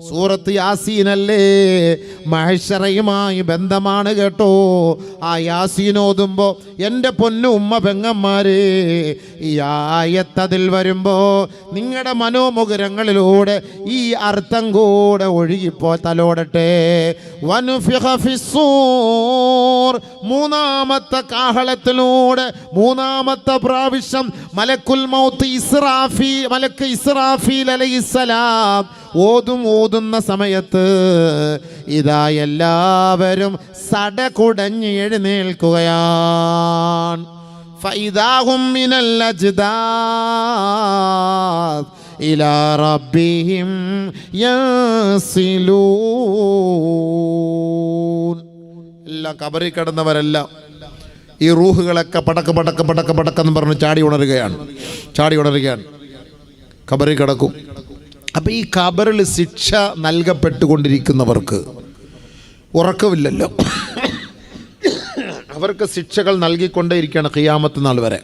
സൂറത്ത് യാസീൻ അല്ലേ, മഹ്ശറയുമായി ബന്ധമാണ് കേട്ടോ. ആ യാസീൻ ഓതുമ്പോൾ എൻ്റെ പൊന്നു ഉമ്മ പെങ്ങന്മാരെ, ഈ ആയത്തതിൽ വരുമ്പോൾ നിങ്ങളുടെ മനോമുകുരങ്ങളിലൂടെ ഈ അർത്ഥം കൂടെ ഒഴുകിപ്പോ തലോടട്ടെ. വനുഫിഖ ഫിസ്സൂർ, മൂന്നാമത്തെ കാഹളത്തിലൂടെ മൂന്നാമത്തെ പ്രാവശ്യം മലക്കുൽ മൗത്ത് മലക്ക് ഇസ്രാഫീൽ അലൈഹിസ്സലാം ഓതുന്ന സമയത്ത് ഇതാ എല്ലാവരും സടകുടഞ്ഞ് എഴുന്നേൽക്കുകയാണ്. ഫൈദാഹും മിനൽ അജ്ദാസ് ഇലാ റബ്ബിഹിം യൻസിലൂൻ. എല്ലാം കബറിൽ കിടന്നവരെല്ലാം ഈ റൂഹുകളൊക്കെ പടക്കെന്ന് പറഞ്ഞ് ചാടി ഉണരുകയാണ്. കബറിൽ കിടക്കും. അപ്പം ഈ ഖബറിൽ ശിക്ഷ നൽകപ്പെട്ടുകൊണ്ടിരിക്കുന്നവർക്ക് ഉറക്കമില്ലല്ലോ, അവർക്ക് ശിക്ഷകൾ നൽകിക്കൊണ്ടേയിരിക്കുകയാണ് ഖിയാമത്ത് നാൾ വരെ.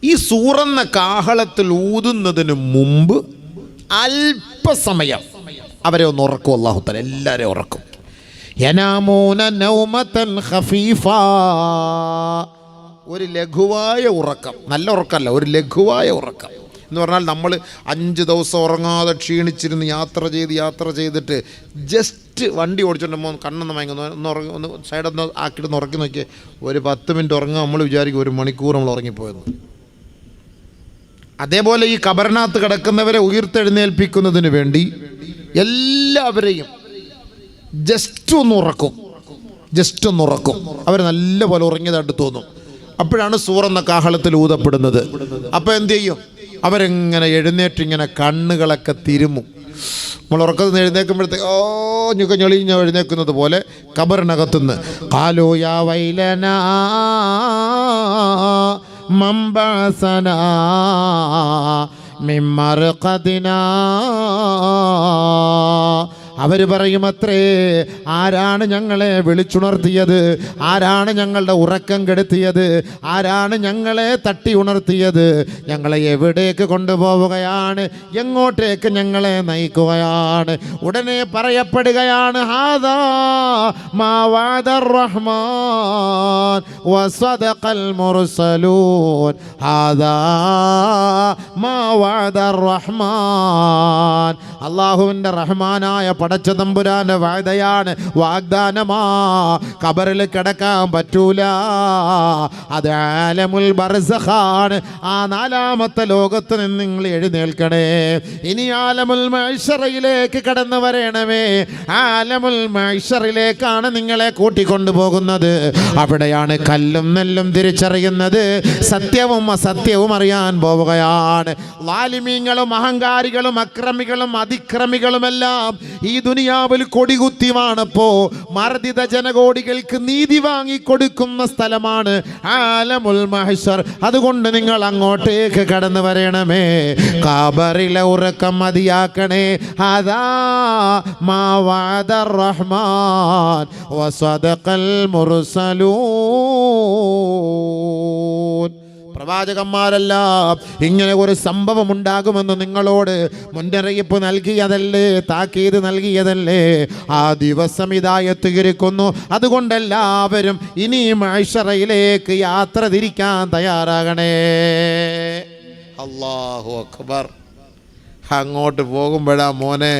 ഈ സൂറന്ന കാഹളത്തിൽ ഊതുന്നതിന് മുമ്പ് അല്പസമയം അവരെ ഒന്ന് ഉറക്കും. അല്ലാഹു തആല എല്ലാവരെയും ഉറക്കും. യനാമൂന നൗമതൻ ഖഫീഫ, ഒരു ലഘുവായ ഉറക്കം, നല്ല ഉറക്കമല്ല, ഒരു ലഘുവായ ഉറക്കം എന്ന് പറഞ്ഞാൽ നമ്മൾ 5 ദിവസം ഉറങ്ങാതെ ക്ഷീണിച്ചിരുന്ന് യാത്ര ചെയ്തിട്ട് ജസ്റ്റ് വണ്ടി ഓടിച്ചോണ്ടുമ്പോൾ കണ്ണൊന്ന് മയങ്ങുന്നു, ഒന്ന് സൈഡൊന്ന് ആക്കിയിട്ടൊന്ന് ഉറക്കി നോക്കിയാൽ ഒരു 10 മിനിറ്റ് ഉറങ്ങുക, നമ്മൾ വിചാരിക്കും 1 മണിക്കൂർ നമ്മൾ ഉറങ്ങിപ്പോയെന്ന്. അതേപോലെ ഈ ഖബറിനകത്ത് കിടക്കുന്നവരെ ഉയർത്തെഴുന്നേൽപ്പിക്കുന്നതിന് വേണ്ടി എല്ലാവരെയും ജസ്റ്റ് ഒന്ന് ഉറക്കും. അവർ നല്ലപോലെ ഉറങ്ങിയതായിട്ട് തോന്നും. അപ്പോഴാണ് സൂറെന്ന കാഹളത്തിൽ ഊതപ്പെടുന്നത്. അപ്പോൾ എന്ത് ചെയ്യും? അവരെങ്ങനെ എഴുന്നേറ്റിങ്ങനെ കണ്ണുകളൊക്കെ തിരുമും. നമ്മൾ ഉറക്കത്തിൽ നിന്ന് എഴുന്നേൽക്കുമ്പോഴത്തേക്ക് ഞൊളിഞ്ഞ് എഴുന്നേൽക്കുന്നത് പോലെ ഖബറിനകത്തുനിന്ന് ഖാലൂ യാ വൈലനാ മൻ ബഅസനാ മിൻ മർഖദിനാ, അവർ പറയും അത്രേ, ആരാണ് ഞങ്ങളെ വിളിച്ചുണർത്തിയത്, ആരാണ് ഞങ്ങളുടെ ഉറക്കം കെടുത്തിയത്, ആരാണ് ഞങ്ങളെ തട്ടി ഉണർത്തിയത്, ഞങ്ങളെ എവിടേക്ക് കൊണ്ടുപോവുകയാണ്, എങ്ങോട്ടേക്ക് ഞങ്ങളെ നയിക്കുകയാണ്? ഉടനെ പറയപ്പെടുകയാണ്, ഹാദാ മാ വഅദർ റഹ്മാൻ വസദഖൽ മുർസലൂൻ, ഹാദാ മാ വഅദർ റഹ്മാൻ. അല്ലാഹുവിൻ്റെ റഹ്മാനായ പടച്ച തമ്പുരാന്റെ വാഗ്ദയാണ്, വാഗ്ദാനമാ. ഖബറിൽ കിടക്കാൻ പറ്റൂല, അത് ആലമുൽ ബർസഖാണ്. ആ 4ാമത്തെ ലോകത്ത് നിന്ന് നിങ്ങൾ എഴുന്നേൽക്കണേ. ഇനി ആലമുൽ മഹ്ശറയിലേക്ക് കടന്നു വരണമേ. ആലമുൽ മഹ്ശറിലേക്കാണ് നിങ്ങളെ കൂട്ടിക്കൊണ്ടുപോകുന്നത്. അവിടെയാണ് കല്ലും നെല്ലും തിരിച്ചറിയുന്നത്, സത്യവും അസത്യവും അറിയാൻ പോവുകയാണ്. ളാലിമീങ്ങളും അഹങ്കാരികളും അക്രമികളും അതിക്രമികളുമെല്ലാം ഈ ദുനിയാവിൽ കൊടികുത്തിവാണപ്പോ മർദിത ജനകോടികൾക്ക് നീതി വാങ്ങിക്കൊടുക്കുന്ന സ്ഥലമാണ് ആലമുൽ മഹ്ശർ. അതുകൊണ്ട് നിങ്ങൾ അങ്ങോട്ടേക്ക് കടന്നു വരണമേ. ഖബറിലെ ഉറക്കം മതിയാക്കണേ. അതാ മാ വഅദർ റഹ്മാൻ വസദഖൽ മുർസലൂൻ. പ്രവാചകന്മാരെല്ലാം ഇങ്ങനെ ഒരു സംഭവം ഉണ്ടാകുമെന്ന് നിങ്ങളോട് മുന്നറിയിപ്പ് നൽകിയതല്ലേ, താക്കീത് നൽകിയതല്ലേ. ആ ദിവസം ഇതാ എത്തിയിരിക്കുന്നു. അതുകൊണ്ട് എല്ലാവരും ഇനി മഹ്ശറയിലേക്ക് യാത്ര തിരിക്കാൻ തയ്യാറാകണേ. അല്ലാഹു അക്ബർ. അങ്ങോട്ട് പോകുമ്പോഴാ മോനെ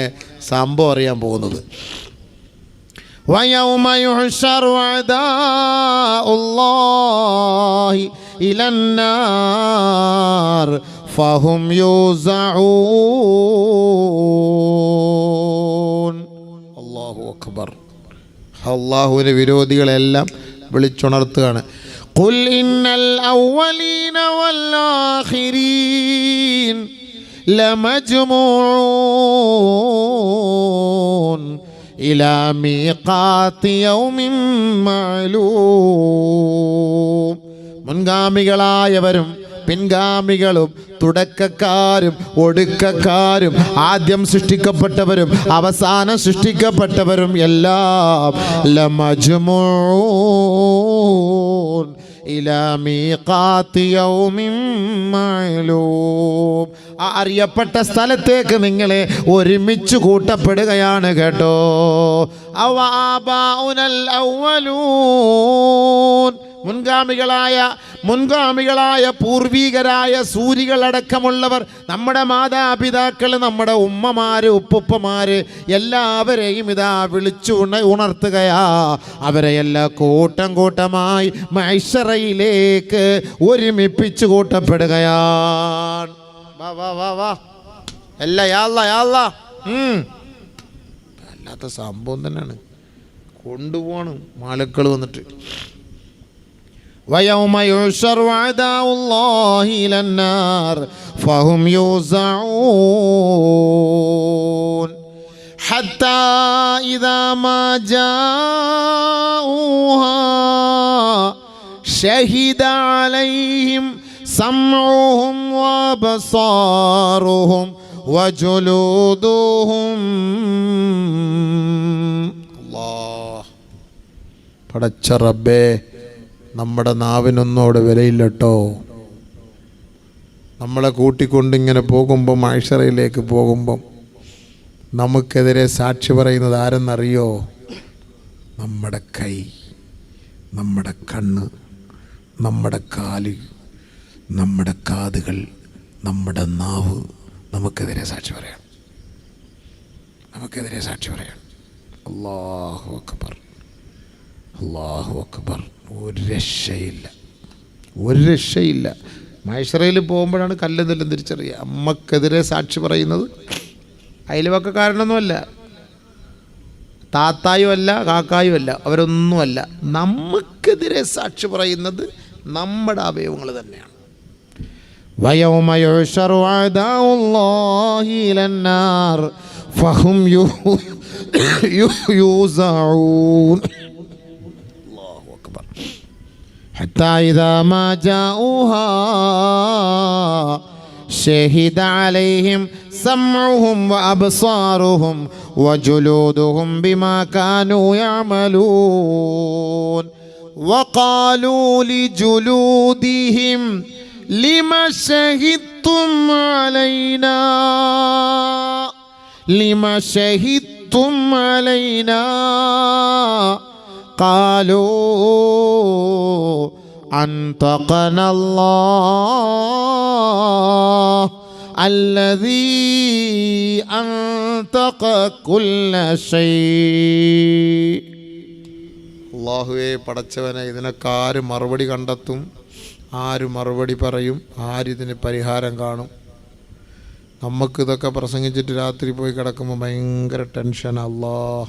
സംഭവം അറിയാൻ പോകുന്നത്. وَيَوْمَ يُحْشَرُ أَعْدَاءُ اللَّهِ إِلَى النَّارِ فَهُمْ يُوزَعُونَ. അല്ലാഹു അക്ബർ. അല്ലാഹുവിന്റെ വിരോധികളെല്ലാം വിളിച്ചുണർത്തുകയാണ്. ഖുൽ ഇന്നൽ അവ്വലീന വൽ ആഖിരീൻ ലമജ്മൂഊൻ ഇലാ മീഖാതി യൗമിൻ മഅലൂം. മുൻഗാമികളായവരും പിൻഗാമികളും തുടക്കക്കാരും ഒടുക്കക്കാരും ആദ്യം സൃഷ്ടിക്കപ്പെട്ടവരും അവസാനം സൃഷ്ടിക്കപ്പെട്ടവരും എല്ലാം ലമജ്മൂഊൻ ഇലാ മീഖാതി യൗമിൻ മഅലൂം. ആ അറിയപ്പെട്ട സ്ഥലത്തേക്ക് നിങ്ങളെ ഒരുമിച്ച് കൂട്ടപ്പെടുകയാണ് കേട്ടോ. അവആബാഉനൽ അവ്വലൂൻ. മുൻഗാമികളായ പൂർവീകരായ സൂരികളടക്കമുള്ളവർ, നമ്മുടെ മാതാപിതാക്കൾ, നമ്മുടെ ഉമ്മമാര്, ഉപ്പുപ്പമാര് എല്ലാവരെയും ഇതാ വിളിച്ചു ഉണർത്തുകയാ. അവരെ എല്ലാ കൂട്ടം കൂട്ടമായി മഹ്ശറയിലേക്ക് ഒരുമിപ്പിച്ചു കൂട്ടപ്പെടുകയാണ്. വാ വാ വാ വാ അല്ല അല്ലാത്ത സംഭവം തന്നെയാണ്. കൊണ്ടുപോകണം മാലക്കൾ വന്നിട്ട്. وَيَوْمَ يُحْشَرُ أَعْدَاءُ اللَّهِ إِلَى النَّارِ فَهُمْ يُوزَعُونَ حَتَّى إِذَا مَا جَاءُوهَا شَهِدَ عَلَيْهِمْ سَمْعُهُمْ وَأَبْصَارُهُمْ وَجُلُودُهُمْ. അല്ലാഹ് പടച്ച റബ്ബേ, നമ്മുടെ നാവിനൊന്നും അവിടെ വിലയില്ലട്ടോ. നമ്മളെ കൂട്ടിക്കൊണ്ടിങ്ങനെ പോകുമ്പം മഹ്ശറയിലേക്ക് പോകുമ്പം നമുക്കെതിരെ സാക്ഷി പറയുന്നത് ആരെന്നറിയോ? നമ്മുടെ കൈ, നമ്മുടെ കണ്ണ്, നമ്മുടെ കാല്, നമ്മുടെ കാതുകൾ, നമ്മുടെ നാവ് നമുക്കെതിരെ സാക്ഷി പറയാം. അല്ലാഹു അക്ബർ, അല്ലാഹു അക്ബർ. ഒരു രക്ഷയില്ല. മഹ്ശറയിൽ പോകുമ്പോഴാണ് കല്ലും നെല്ലും തിരിച്ചറിയുക. അമ്മക്കെതിരെ സാക്ഷി പറയുന്നത് അയൽവക്കക്കാരനൊന്നുമല്ല, താത്തായും അല്ല, കാക്കായും അല്ല, അവരൊന്നുമല്ല. നമുക്കെതിരെ സാക്ഷി പറയുന്നത് നമ്മുടെ അവയവങ്ങൾ തന്നെയാണ്. وَيَوْمَ يُحْشَرُ أَعْدَاءُ اللَّهِ إِلَى النَّارِ فَهُمْ يُوزَعُونَ حتى إذا ما جاءوها شهد عليهم سمعهم وأبصارهم وجلودهم بما كانوا يعملون وقالوا لجلودهم لما شهدتم علينا قالوا أنطقنا الله الذي أنطق كل شيء. അല്ലാഹുവേ പടച്ചവനെ, ഇതിനൊക്കെ ആര് മറുപടി കണ്ടെത്തും? ആര് മറുപടി പറയും? ആരിതിന് പരിഹാരം കാണും? നമുക്കിതൊക്കെ പ്രസംഗിച്ചിട്ട് രാത്രി പോയി കിടക്കുമ്പോൾ ഭയങ്കര ടെൻഷൻ. അല്ലാഹ്,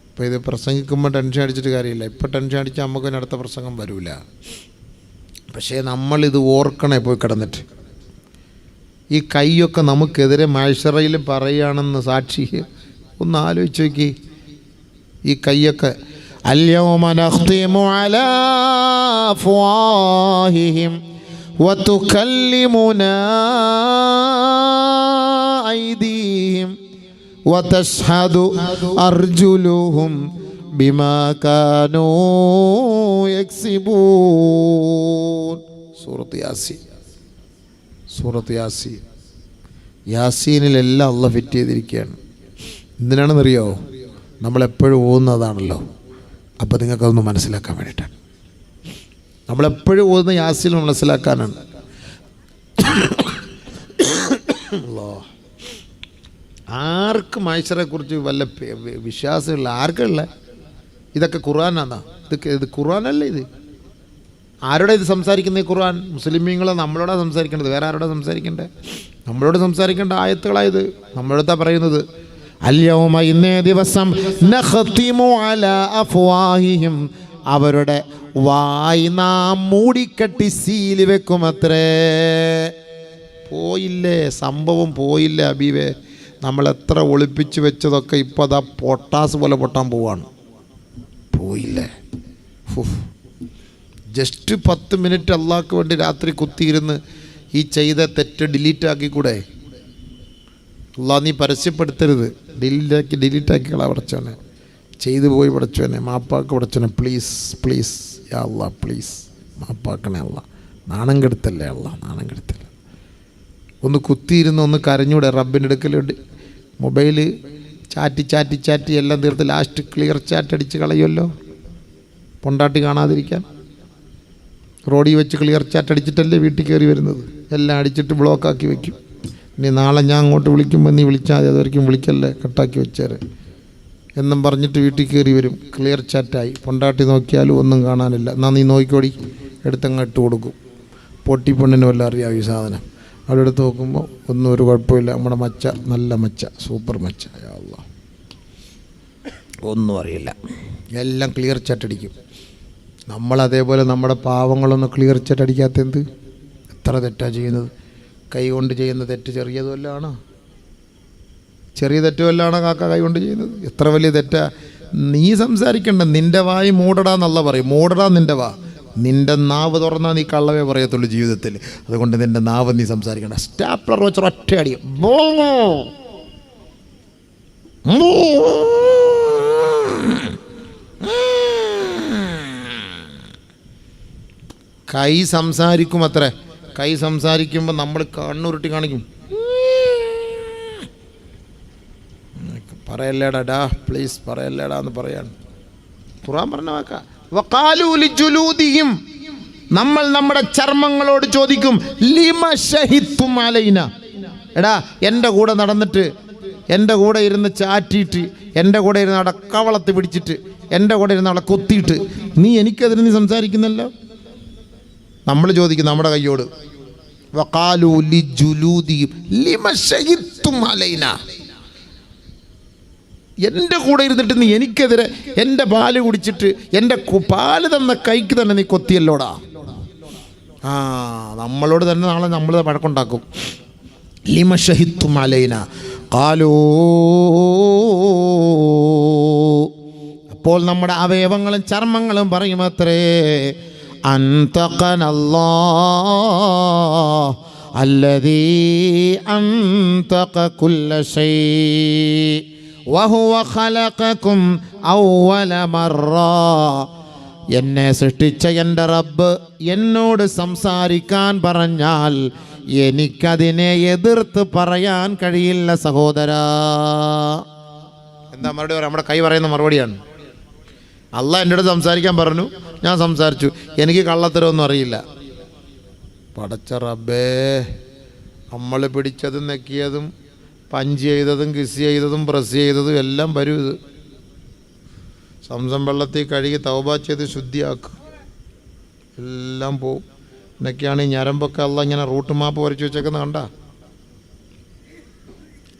ഇപ്പോൾ ഇത് പ്രസംഗിക്കുമ്പോൾ ടെൻഷൻ അടിച്ചിട്ട് കാര്യമില്ല. ഇപ്പോൾ ടെൻഷൻ അടിച്ചാൽ നമുക്ക് അടുത്ത പ്രസംഗം വരില്ല. പക്ഷേ നമ്മളിത് ഓർക്കണേ പോയി കിടന്നിട്ട്. ഈ കൈയൊക്കെ നമുക്കെതിരെ മഹ്ശറയിൽ പറയുകയാണെന്ന് സാക്ഷി ഒന്ന് ആലോചിച്ച് നോക്കി. ഈ കൈയൊക്കെ اليوم نختم على أفواههم وتكلمنا أيديهم وتشهد أرجلهم بما كانوا يكسبون. സൂറത്ത് യാസീൻ. സൂറത്ത് യാസീൻ, യാസീനിലെല്ലാം അള്ളാഹ് ഫിറ്റ് ചെയ്തിരിക്കുകയാണ്. എന്തിനാണെന്നറിയോ? നമ്മളെപ്പോഴും ഓതുന്നതാണല്ലോ. അപ്പോൾ നിങ്ങൾക്കതൊന്ന് മനസ്സിലാക്കാൻ വേണ്ടിയിട്ടാണ്. നമ്മളെപ്പോഴും ഓതുന്ന യാസീൻ മനസ്സിലാക്കാനാണ്. ആർക്കും മഹ്ശറയെക്കുറിച്ച് വല്ല വിശ്വാസമില്ല? ആർക്കുള്ള? ഇതൊക്കെ ഖുർആനാണ്. ഇത് ഖുർആനല്ലേ? ഇത് ആരോടെ ഇത് സംസാരിക്കുന്നത്? ഖുർആൻ. മുസ്ലിമീങ്ങളെ നമ്മളോടാ സംസാരിക്കേണ്ടത്, വേറെ ആരോടാ സംസാരിക്കേണ്ടത്? നമ്മളോട് സംസാരിക്കേണ്ട ആയത്തുകളായത്. നമ്മളോടാ പറയുന്നത് അൽയൗമ, ഇന്നേ ദിവസം, നഖ്തിമു അലാ അഫ്വാഹിഹിം, അവരുടെ വായ് നാം മൂടിക്കെട്ടി സീല് വെക്കുമത്രേ. പോയില്ലേ സംഭവം? പോയില്ലേ ഹബീബേ? നമ്മൾ എത്ര ഒളിപ്പിച്ച് വെച്ചതൊക്കെ ഇപ്പോൾ അതാ പൊട്ടാസ് പോലെ പൊട്ടാൻ പോവാണ്. പോയില്ലേ? ജസ്റ്റ് 10 മിനിറ്റ് അള്ളാഹ്ക്ക് വേണ്ടി രാത്രി കുത്തിയിരുന്ന് ഈ ചെയ്ത തെറ്റ് ഡിലീറ്റാക്കിക്കൂടെ? അള്ളാഹ് നീ പരസ്യപ്പെടുത്തരുത്, ഡിലീറ്റാക്കി കളാ പടച്ചോനെ. ചെയ്തു പോയി പടച്ചോനെ, മാപ്പാക്ക് പടച്ചോനെ, പ്ലീസ് പ്ലീസ് യാ അള്ളാഹ്, പ്ലീസ് മാപ്പാക്കണേ അള്ളാഹ്. നാണം കെടുത്തല്ലേ അള്ളാഹ്, നാണം കെടുത്തല്ലേ. ഒന്ന് കുത്തിയിരുന്ന് ഒന്ന് കരഞ്ഞൂടെ? റബ്ബിൻ്റെ അടുക്കലുണ്ട് മൊബൈല് ചാറ്റി എല്ലാം തീർത്ത് ലാസ്റ്റ് ക്ലിയർ ചാറ്റ് അടിച്ച് കളയുമല്ലോ, പൊണ്ടാട്ടി കാണാതിരിക്കാൻ. റോഡിൽ വെച്ച് ക്ലിയർ ചാറ്റ് അടിച്ചിട്ടല്ലേ വീട്ടിൽ കയറി വരുന്നത്. എല്ലാം അടിച്ചിട്ട് ബ്ലോക്കാക്കി വെക്കും. ഇനി നാളെ ഞാൻ അങ്ങോട്ട് വിളിക്കുമ്പോൾ നീ വിളിച്ചാൽ മതി, അതുവരെയ്ക്കും വിളിക്കല്ലേ, കട്ടാക്കി വെച്ചേരെ എന്നും പറഞ്ഞിട്ട് വീട്ടിൽ കയറി വരും. ക്ലിയർ ചാറ്റായി. പൊണ്ടാട്ടി നോക്കിയാലും ഒന്നും കാണാനില്ല. എന്നാൽ നീ നോക്കിക്കോടി, എടുത്തങ്ങ് ഇട്ട് കൊടുക്കും. പൊട്ടിപ്പെണ്ണിന് വല്ല അറിയാം ഈ സാധനം. അവിടെ എടുത്ത് നോക്കുമ്പോൾ ഒന്നും ഒരു കുഴപ്പമില്ല. നമ്മുടെ മച്ച നല്ല മച്ച, സൂപ്പർ മച്ച. അല്ലാഹ്, ഒന്നും അറിയില്ല, എല്ലാം ക്ലിയർ ചാറ്റ് അടിക്കും. നമ്മളതേപോലെ നമ്മുടെ പാവങ്ങളൊന്നും ക്ലിയർ ചാറ്റ് അടിക്കാത്തെന്ത്? എത്ര തെറ്റാണ് ചെയ്യുന്നത്? കൈ കൊണ്ട് ചെയ്യുന്ന തെറ്റ് ചെറിയതുമല്ലാണ്, ചെറിയ തെറ്റുമല്ലാണ് കാക്ക കൈ കൊണ്ട് ചെയ്യുന്നത്. എത്ര വലിയ തെറ്റാ! നീ സംസാരിക്കണ്ട, നിൻ്റെ വായി മൂടടാന്നല്ല പറയും. മൂടടാ നിൻ്റെ വാ. നിൻ്റെ നാവ് തുറന്നാൽ നീ കള്ളവേ പറയത്തുള്ളൂ ജീവിതത്തിൽ. അതുകൊണ്ട് നിൻ്റെ നാവ് നീ സംസാരിക്കണ്ട. സ്റ്റാപ്ലർ വെച്ച് ഒറ്റ അടി. കൈ സംസാരിക്കും അത്രേ. കൈ സംസാരിക്കുമ്പോൾ നമ്മൾ കണ്ണുരുട്ടി കാണിക്കും. പറയല്ലേടാ ഡാ, പ്ലീസ് പറയല്ലേടാ എന്ന് പറയാണ് ഖുർആൻ പറഞ്ഞ വാക്ക. വഖാലു ലിജുലൂദിഹിം, നമ്മൾ നമ്മുടെ ചർമ്മങ്ങളോട് ചോദിക്കും, ലിമ ശഹിത്തും അലൈന. എടാ, എൻ്റെ കൂടെ നടന്നിട്ട്, എൻ്റെ കൂടെ ഇരുന്ന് ചാറ്റിയിട്ട്, എൻ്റെ കൂടെ ഇരുന്ന് അവിടെ കവളത്ത് പിടിച്ചിട്ട്, എൻ്റെ കൂടെ ഇരുന്ന് അവിടെ കൊത്തിയിട്ട് നീ എനിക്കെതിരെ നീ സംസാരിക്കുന്നല്ലോ. നമ്മൾ ചോദിക്കും നമ്മുടെ കയ്യോട്, വഖാലു ലിജുലൂദിഹിം ലിമ ശഹിത്തും അലൈന. എൻ്റെ കൂടെ ഇരുന്നിട്ട് നീ എനിക്കെതിരെ, എൻ്റെ പാല് കുടിച്ചിട്ട് എൻ്റെ പാല് തന്ന കൈക്ക് തന്നെ നീ കൊത്തിയല്ലോടാ. നമ്മളോട് തന്നെ നാളെ നമ്മൾ വഴക്കുണ്ടാക്കും. ലിമ ശഹിത്തും അലൈന ഖാലൂ. അപ്പോൾ നമ്മുടെ അവയവങ്ങളും ചർമ്മങ്ങളും പറയുമത്രേ, അൻതഖനല്ലാഹ് അല്ലദീ അൻതഖ കുല്ല ശൈ വഹുവ ഖലഖകും അവ്വല മറ. എന്നെ സൃഷ്ടിച്ച എൻ്റെ റബ്ബ് എന്നോട് സംസാരിക്കാൻ പറഞ്ഞാൽ എനിക്കതിനെ എതിർത്ത് പറയാൻ കഴിയില്ല സഹോദരാ. എന്താ മറുപടി പറയാം? നമ്മുടെ കൈ പറയുന്ന മറുപടിയാണ്. അള്ളാഹ് എൻ്റെ അടുത്ത് സംസാരിക്കാൻ പറഞ്ഞു, ഞാൻ സംസാരിച്ചു. എനിക്ക് കള്ളത്തരമൊന്നും അറിയില്ല. പടച്ച റബ്ബേ, നമ്മൾ പിടിച്ചതും നെക്കിയതും പഞ്ച് ചെയ്തതും കിസ് ചെയ്തതും പ്രസ് ചെയ്തതും എല്ലാം വരും. ഇത് സംസം വെള്ളത്തിൽ കഴുകി തൗബ ചെയ്ത് ശുദ്ധിയാക്കും, എല്ലാം പോവും. എന്നൊക്കെയാണ് ഈ ഞരമ്പൊക്കെ അള്ളാഹ് ഇങ്ങനെ റൂട്ട് മാപ്പ് വരച്ച് വെച്ചേക്കുന്ന കണ്ട?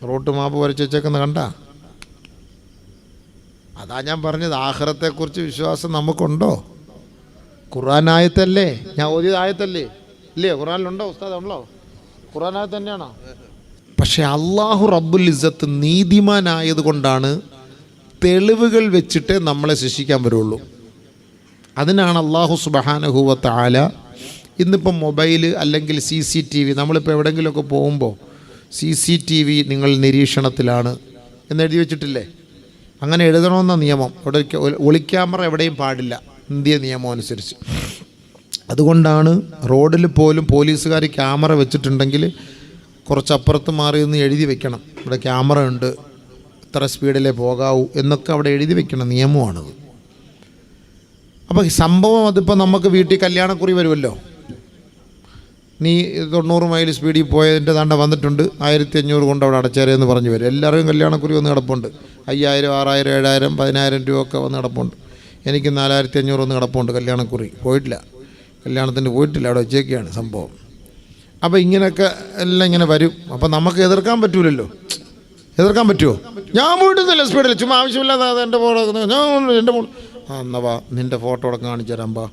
റൂട്ട് മാപ്പ് വരച്ച് വെച്ചേക്കുന്ന കണ്ട? അതാ ഞാൻ പറഞ്ഞത്, ആഖിറത്തെക്കുറിച്ച് വിശ്വാസം നമുക്കുണ്ടോ? ഖുർആൻ ആയത്തല്ലേ, ഞാൻ ഓതിയത് ആയത്തല്ലേ? ഇല്ലേ? ഖുർആനിലുണ്ടോ ഉസ്താദ്? ഉണ്ടോ? ഖുർആൻ ആയത്ത് തന്നെയാണോ? പക്ഷെ അള്ളാഹു റബ്ബുൽ ഇസ്സത്ത് നീതിമാനായത് കൊണ്ടാണ് തെളിവുകൾ വെച്ചിട്ട് നമ്മളെ ശിക്ഷിക്കാൻ വരുള്ളൂ. അതിനാണ് അള്ളാഹു സുബ്ഹാനഹു വ തആല ഇന്നിപ്പം മൊബൈൽ അല്ലെങ്കിൽ CCTV, നമ്മളിപ്പോൾ എവിടെയെങ്കിലുമൊക്കെ പോകുമ്പോൾ CCTV നിങ്ങൾ നിരീക്ഷണത്തിലാണ് എന്നെഴുതി വെച്ചിട്ടില്ലേ? അങ്ങനെ എഴുതണമെന്ന നിയമം. അവിടെ ഒളിക്യാമറ എവിടെയും പാടില്ല, ഇന്ത്യ നിയമം അനുസരിച്ച്. അതുകൊണ്ടാണ് റോഡിൽ പോലും പോലീസുകാർ ക്യാമറ വെച്ചിട്ടുണ്ടെങ്കിൽ കുറച്ചപ്പുറത്ത് മാറി നിന്ന് എഴുതി വെക്കണം, ഇവിടെ ക്യാമറ ഉണ്ട്, ഇത്ര സ്പീഡിലേ പോകാവൂ എന്നൊക്കെ അവിടെ എഴുതി വെക്കണം, നിയമമാണത്. അപ്പോൾ സംഭവം അതിപ്പോൾ നമുക്ക് വീട്ടിൽ കല്യാണക്കുറി വരുമല്ലോ, നീ 90 മൈൽ സ്പീഡിൽ പോയതിൻ്റെ താണ്ട വന്നിട്ടുണ്ട്, 1500 കൊണ്ട് അവിടെ അടച്ചേരെന്ന് പറഞ്ഞു വരും. എല്ലാവരും കല്യാണക്കുറി വന്ന് കിടപ്പുണ്ട്, 5000, 6000, 7000, 10000 രൂപ ഒക്കെ വന്ന് കിടപ്പുണ്ട്. എനിക്ക് 4500 വന്ന് കിടപ്പുണ്ട് കല്യാണക്കുറി, പോയിട്ടില്ല, കല്യാണത്തിന് പോയിട്ടില്ല, അവിടെ വെച്ചേക്കാണ് സംഭവം. അപ്പോൾ ഇങ്ങനെയൊക്കെ എല്ലാം ഇങ്ങനെ വരും. അപ്പോൾ നമുക്ക് എതിർക്കാൻ പറ്റൂലല്ലോ. എതിർക്കാൻ പറ്റുമോ? ഞാൻ പോയിട്ടൊന്നുമില്ല സ്പീഡിൽ, ചുമ്മാ ആവശ്യമില്ലാതെ എൻ്റെ ഫോട്ടോ, ഞാൻ എൻ്റെ എന്നാ വാ നിൻ്റെ ഫോട്ടോ അടക്കം കാണിച്ചു തരാം ബാ.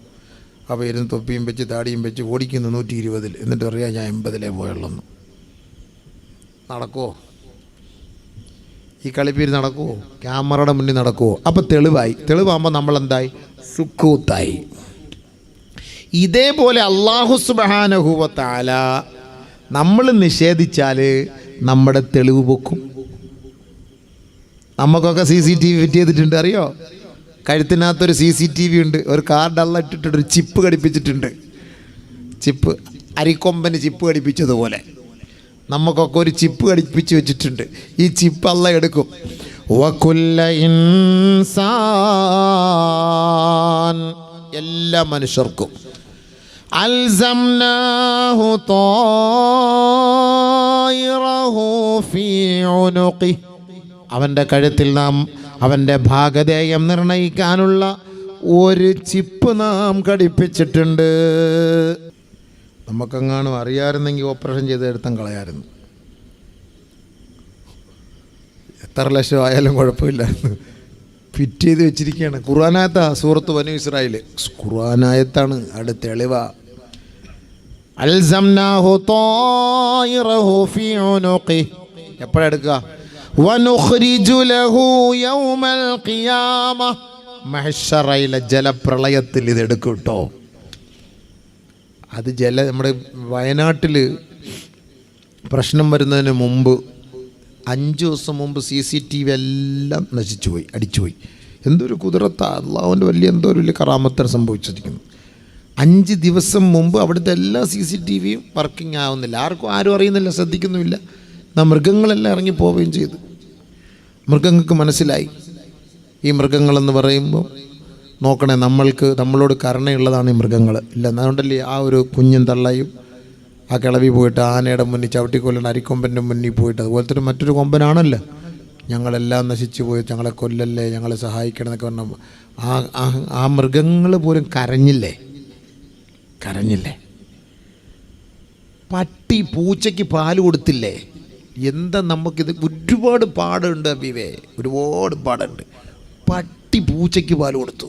അപ്പോൾ ഇരുന്ന് തൊപ്പിയും വെച്ച് താടിയും വെച്ച് ഓടിക്കുന്നു 120, എന്നിട്ട് പറയാം ഞാൻ 80 പോയുള്ളെന്ന്. നടക്കുമോ? ഈ കളിപ്പീര് നടക്കുമോ? ക്യാമറയുടെ മുന്നിൽ നടക്കുമോ? അപ്പോൾ തെളിവായി. തെളിവാകുമ്പോൾ നമ്മളെന്തായി? സുക്കൂത്തായി. ഇതേപോലെ അല്ലാഹു സുബ്ഹാനഹു വ തആല നമ്മൾ നിഷേധിച്ചാൽ നമ്മുടെ തെളിവ് പൊക്കും. നമുക്കൊക്കെ CCTV ഫിറ്റ് ചെയ്തിട്ടുണ്ട്, അറിയോ? കഴുത്തിനകത്തൊരു CCTV ഉണ്ട്, ഒരു കാർഡെല്ലാം ഇട്ടിട്ടുണ്ട്, ഒരു ചിപ്പ് ഘടിപ്പിച്ചിട്ടുണ്ട്. ചിപ്പ് അരിക്കൊമ്പന് ചിപ്പ് ഘടിപ്പിച്ചതുപോലെ നമുക്കൊക്കെ ഒരു ചിപ്പ് ഘടിപ്പിച്ച് വെച്ചിട്ടുണ്ട്. ഈ ചിപ്പ് അല്ലാഹ് എടുക്കും. വകുല്ല ഇൻസാൻ, എല്ലാ മനുഷ്യർക്കും അൽസംനാഹു ത്വായിറഹു ഫീ ഉനുഖി, അവൻ്റെ കഴുത്തിൽ നാം അവൻ്റെ ഭാഗധേയം നിർണയിക്കാനുള്ള ഒരു ചിപ്പ് നാം ഘടിപ്പിച്ചിട്ടുണ്ട്. നമുക്കെങ്ങാനും അറിയാമായിരുന്നെങ്കിൽ ഓപ്പറേഷൻ ചെയ്ത് എടുത്താൽ കളയായിരുന്നു, എത്ര ലക്ഷം ആയാലും കുഴപ്പമില്ലായിരുന്നു. ഫിറ്റ് ചെയ്ത് വെച്ചിരിക്കുകയാണ്. ഖുർആനായത്താ സൂറത്ത് ബനൂ ഇസ്രായേൽ, ഖുർആനായത്താണ്, അവിടെ തെളിവാ. അൽസംനാഹു ത്വായിറഹു ഫീ ഉനുഖി, എപ്പോഴാ എടുക്കുക? വനുഖ്രിജു ലഹു യൗമൽ ഖിയാമ, മഹ്ശറയിലെ ജലപ്രളയത്തിൽ ഇതെടുക്കും കേട്ടോ. അത് നമ്മുടെ വയനാട്ടിൽ പ്രശ്നം വരുന്നതിന് മുമ്പ് 5 ദിവസം മുമ്പ് CCTV എല്ലാം നശിച്ചുപോയി, അടിച്ചുപോയി. എന്തൊരു കുതിരത്താ, അള്ളാഹുവിൻ്റെ എന്തോ വലിയ കറാമത്താണ് സംഭവിച്ചിരിക്കുന്നു. 5 ദിവസം മുമ്പ് അവിടുത്തെ എല്ലാ CCTVയും വർക്കിംഗ് ആവുന്നില്ല, ആരും അറിയുന്നില്ല, ശ്രദ്ധിക്കുന്നുമില്ല. എന്നാൽ മൃഗങ്ങളെല്ലാം ഇറങ്ങി പോവുകയും ചെയ്തു. മൃഗങ്ങൾക്ക് മനസ്സിലായി ഈ മൃഗങ്ങളെന്ന് പറയുമ്പോൾ നോക്കണേ, നമ്മളോട് കരുണയുള്ളതാണ് ഈ മൃഗങ്ങൾ. ഇല്ല, അതുകൊണ്ടല്ലേ ആ ഒരു കുഞ്ഞും തള്ളയും ആ കിളവി പോയിട്ട് ആനയുടെ മുന്നിൽ ചവിട്ടിക്കൊല്ലണ അരിക്കൊമ്പൻ്റെ മുന്നിൽ പോയിട്ട്, അതുപോലത്തെ മറ്റൊരു കൊമ്പനാണല്ലോ, ഞങ്ങളെല്ലാം നശിച്ചു പോയി, ഞങ്ങളെ കൊല്ലല്ലേ, ഞങ്ങളെ സഹായിക്കണം എന്നൊക്കെ പറഞ്ഞ ആ മൃഗങ്ങൾ പോലും കരഞ്ഞില്ലേ? പട്ടി പൂച്ചയ്ക്ക് പാല് കൊടുത്തില്ലേ? എന്താ നമുക്കിത് ഒരുപാട് പാടുണ്ട് അബീവേ, ഒരുപാട് പാടുണ്ട്. പട്ടി പൂച്ചയ്ക്ക് പാല് കൊടുത്തു,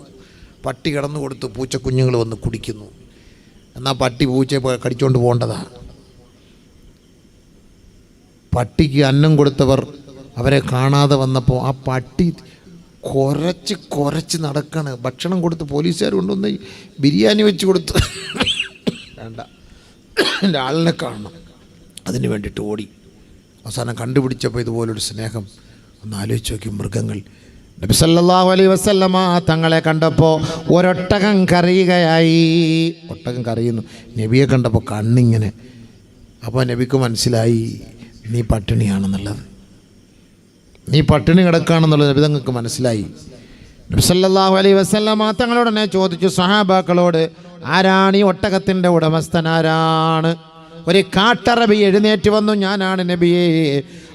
പട്ടി കിടന്നു കൊടുത്തു, പൂച്ച കുഞ്ഞുങ്ങൾ വന്ന് കുടിക്കുന്നു. എന്നാൽ പട്ടി പൂച്ചയെ കടിച്ചുകൊണ്ട് പോകേണ്ടതാ. പട്ടിക്ക് അന്നം കൊടുത്തവർ അവരെ കാണാതെ വന്നപ്പോൾ ആ പട്ടി കുരച്ച് നടക്കാണ്. ഭക്ഷണം കൊടുത്ത് പോലീസുകാർ കൊണ്ടുവന്ന് ബിരിയാണി വെച്ച് കൊടുത്ത്, വേണ്ട എൻ്റെ ആളിനെ കാണണം, അതിന് വേണ്ടിയിട്ട് ഓടി. അവസാനം കണ്ടുപിടിച്ചപ്പോൾ ഇതുപോലൊരു സ്നേഹം. ഒന്ന് ആലോചിച്ച് നോക്കി. മൃഗങ്ങൾ, നബി സല്ലല്ലാഹു അലൈഹി വസല്ലമ തങ്ങളെ കണ്ടപ്പോൾ ഒരൊട്ടകം കരയുകയായി. ഒട്ടകം കരയുന്നു, നബിയെ കണ്ടപ്പോൾ കണ്ണിങ്ങനെ. അപ്പോൾ നബിക്ക് മനസ്സിലായി നീ പട്ടിണിയാണെന്നുള്ളത്, നീ പട്ടിണി കിടക്കുകയാണെന്നുള്ളത് നബി തങ്ങൾക്ക് മനസ്സിലായി. നബി സല്ലല്ലാഹു അലൈഹി വസല്ലമ തങ്ങളോടനെ ചോദിച്ചു സഹാബാക്കളോട്, ആരാണ് ഈ ഒട്ടകത്തിൻ്റെ ഉടമസ്ഥൻ, ആരാണ്? ഒരു കാട്ടറബി എഴുന്നേറ്റ് വന്നു, ഞാനാണ് നബിയേ.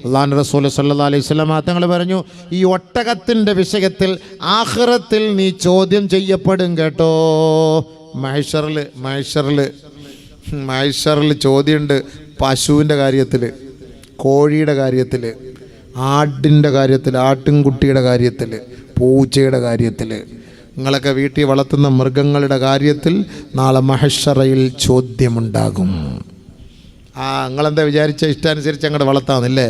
അല്ലാഹുവിൻ്റെ റസൂൽ സല്ലല്ലാഹു അലൈഹി വസല്ലം തങ്ങൾ പറഞ്ഞു, ഈ ഒട്ടകത്തിൻ്റെ വിഷയത്തിൽ ആഖിറത്തിൽ നീ ചോദ്യം ചെയ്യപ്പെടും കേട്ടോ. മഹ്ശറിൽ ചോദ്യമുണ്ട്. പശുവിൻ്റെ കാര്യത്തിൽ, കോഴിയുടെ കാര്യത്തിൽ, ആടിൻ്റെ കാര്യത്തിൽ, ആട്ടിൻകുട്ടിയുടെ കാര്യത്തിൽ, പൂച്ചയുടെ കാര്യത്തിൽ, നിങ്ങളൊക്കെ വീട്ടിൽ വളർത്തുന്ന മൃഗങ്ങളുടെ കാര്യത്തിൽ നാളെ മഹ്ശറയിൽ ചോദ്യമുണ്ടാകും. നിങ്ങളെന്താ വിചാരിച്ച ഇഷ്ടാനുസരിച്ച് അങ്ങോട്ട് വളർത്താമെന്നില്ലേ?